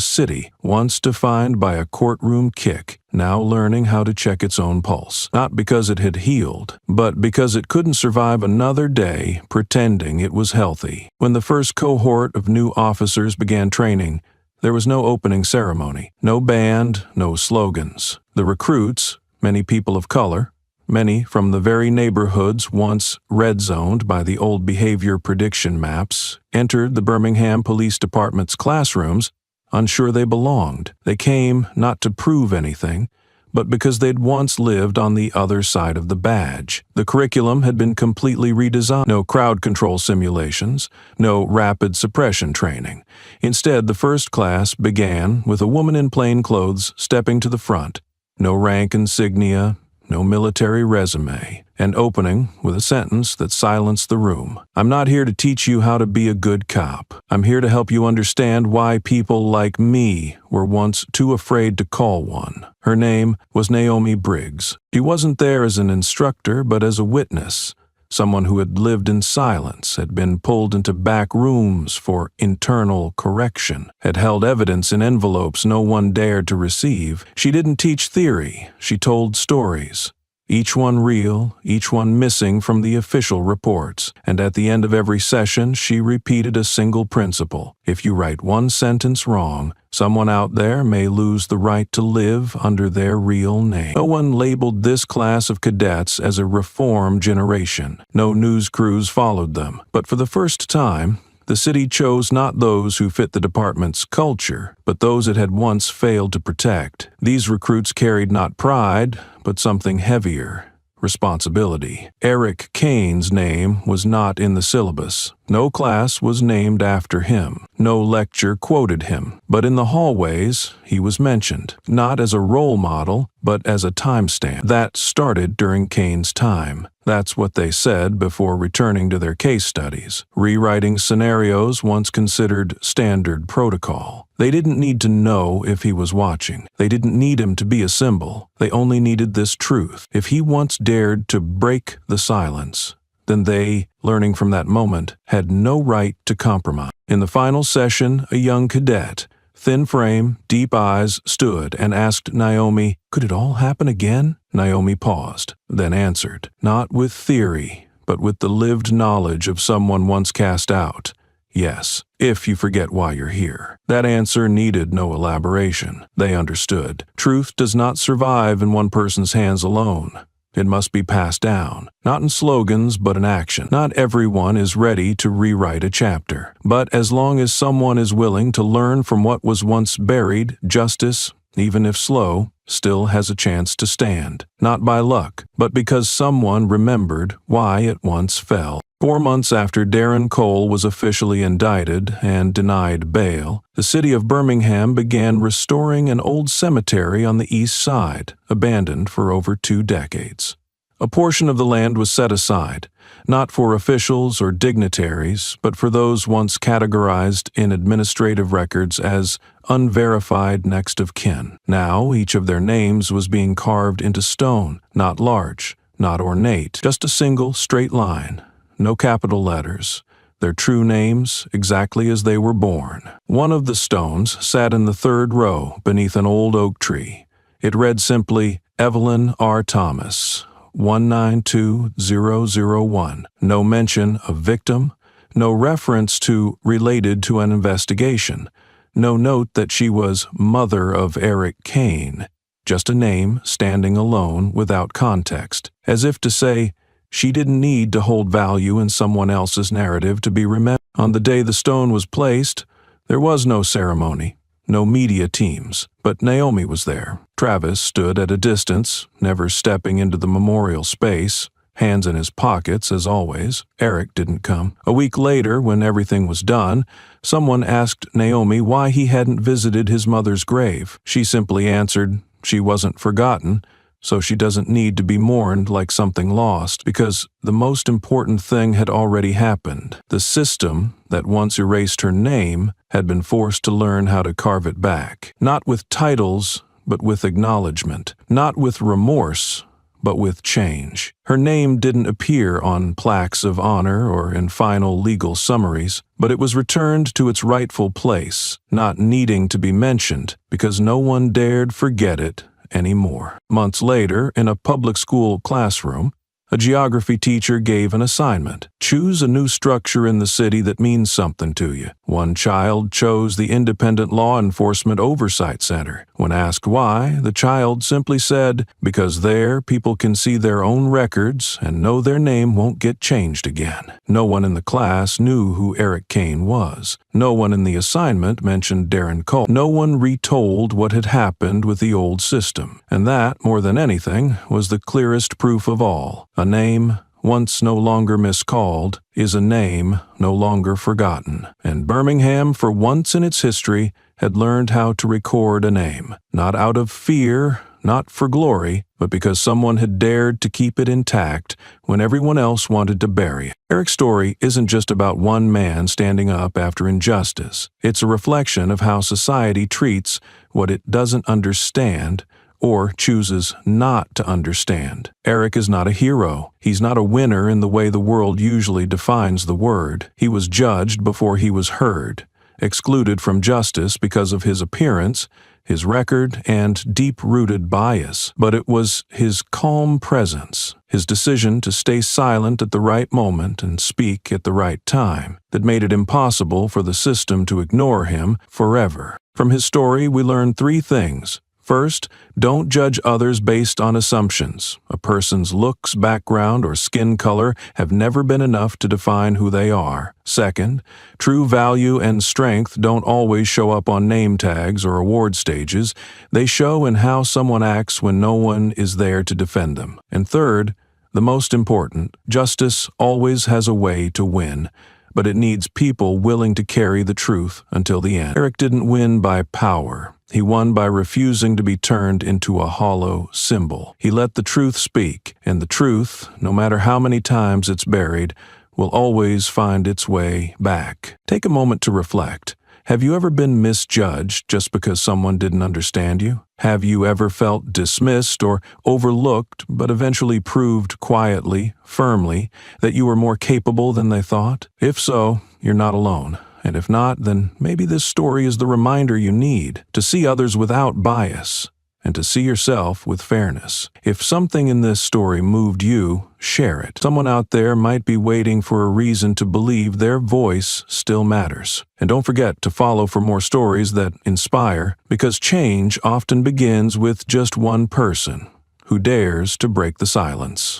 city, once defined by a courtroom kick, now learning how to check its own pulse. Not because it had healed, but because it couldn't survive another day pretending it was healthy. When the first cohort of new officers began training, there was no opening ceremony, no band, no slogans. The recruits, many people of color, many from the very neighborhoods once red-zoned by the old behavior prediction maps, entered the Birmingham Police Department's classrooms, unsure they belonged. They came not to prove anything, but because they'd once lived on the other side of the badge. The curriculum had been completely redesigned. No crowd control simulations, no rapid suppression training. Instead, the first class began with a woman in plain clothes stepping to the front. No rank insignia, no military resume, and opening with a sentence that silenced the room. "I'm not here to teach you how to be a good cop. I'm here to help you understand why people like me were once too afraid to call one." Her name was Naomi Briggs. She wasn't there as an instructor, but as a witness. Someone who had lived in silence, had been pulled into back rooms for internal correction, had held evidence in envelopes no one dared to receive. She didn't teach theory, she told stories. Each one real, each one missing from the official reports. And at the end of every session, she repeated a single principle. If you write one sentence wrong, someone out there may lose the right to live under their real name. No one labeled this class of cadets as a reform generation. No news crews followed them. But for the first time, the city chose not those who fit the department's culture, but those it had once failed to protect. These recruits carried not pride, but something heavier: responsibility. Eric Kane's name was not in the syllabus. No class was named after him. No lecture quoted him. But in the hallways, he was mentioned, not as a role model, but as a timestamp. That started during Kane's time. That's what they said before returning to their case studies, rewriting scenarios once considered standard protocol. They didn't need to know if he was watching. They didn't need him to be a symbol. They only needed this truth. If he once dared to break the silence, then they, learning from that moment, had no right to compromise. In the final session, a young cadet, thin frame, deep eyes, stood and asked Naomi, "Could it all happen again?" Naomi paused, then answered, not with theory, but with the lived knowledge of someone once cast out. "Yes, if you forget why you're here." That answer needed no elaboration. They understood. Truth does not survive in one person's hands alone. It must be passed down, not in slogans, but in action. Not everyone is ready to rewrite a chapter, but as long as someone is willing to learn from what was once buried, justice, even if slow, still has a chance to stand, not by luck, but because someone remembered why it once fell. 4 months after Darren Cole was officially indicted and denied bail, the city of Birmingham began restoring an old cemetery on the east side, abandoned for over 2 decades. A portion of the land was set aside, not for officials or dignitaries, but for those once categorized in administrative records as unverified next of kin. Now, each of their names was being carved into stone, not large, not ornate, just a single straight line. No capital letters, their true names exactly as they were born. One of the stones sat in the 3rd row beneath an old oak tree. It read simply, Evelyn R. Thomas, 192001. No mention of victim, no reference to related to an investigation, no note that she was mother of Eric Kane, just a name standing alone without context, as if to say, she didn't need to hold value in someone else's narrative to be remembered. On the day the stone was placed, there was no ceremony, no media teams, but Naomi was there. Travis stood at a distance, never stepping into the memorial space, hands in his pockets as always. Eric didn't come. A week later, when everything was done, someone asked Naomi why he hadn't visited his mother's grave. She simply answered, she wasn't forgotten, so she doesn't need to be mourned like something lost, because the most important thing had already happened. The system that once erased her name had been forced to learn how to carve it back. Not with titles, but with acknowledgement. Not with remorse, but with change. Her name didn't appear on plaques of honor or in final legal summaries, but it was returned to its rightful place, not needing to be mentioned, because no one dared forget it anymore. Months later, in a public school classroom, a geography teacher gave an assignment. Choose a new structure in the city that means something to you. One child chose the Independent Law Enforcement Oversight Center. When asked why, the child simply said, because there people can see their own records and know their name won't get changed again. No one in the class knew who Eric Kane was. No one in the assignment mentioned Darren Cole. No one retold what had happened with the old system. And that, more than anything, was the clearest proof of all. A name, once no longer miscalled, is a name no longer forgotten. And Birmingham, for once in its history, had learned how to record a name, not out of fear, not for glory, but because someone had dared to keep it intact when everyone else wanted to bury it. Eric's story isn't just about one man standing up after injustice. It's a reflection of how society treats what it doesn't understand or chooses not to understand. Eric is not a hero. He's not a winner in the way the world usually defines the word. He was judged before he was heard, excluded from justice because of his appearance, his record, and deep-rooted bias. But it was his calm presence, his decision to stay silent at the right moment and speak at the right time, that made it impossible for the system to ignore him forever. From his story, we learn 3 things. First, don't judge others based on assumptions. A person's looks, background, or skin color have never been enough to define who they are. Second, true value and strength don't always show up on name tags or award stages. They show in how someone acts when no one is there to defend them. And third, the most important, justice always has a way to win, but it needs people willing to carry the truth until the end. Eric didn't win by power. He won by refusing to be turned into a hollow symbol. He let the truth speak, and the truth, no matter how many times it's buried, will always find its way back. Take a moment to reflect. Have you ever been misjudged just because someone didn't understand you? Have you ever felt dismissed or overlooked, but eventually proved quietly, firmly, that you were more capable than they thought? If so, you're not alone. And if not, then maybe this story is the reminder you need to see others without bias and to see yourself with fairness. If something in this story moved you, share it. Someone out there might be waiting for a reason to believe their voice still matters. And don't forget to follow for more stories that inspire, because change often begins with just one person who dares to break the silence.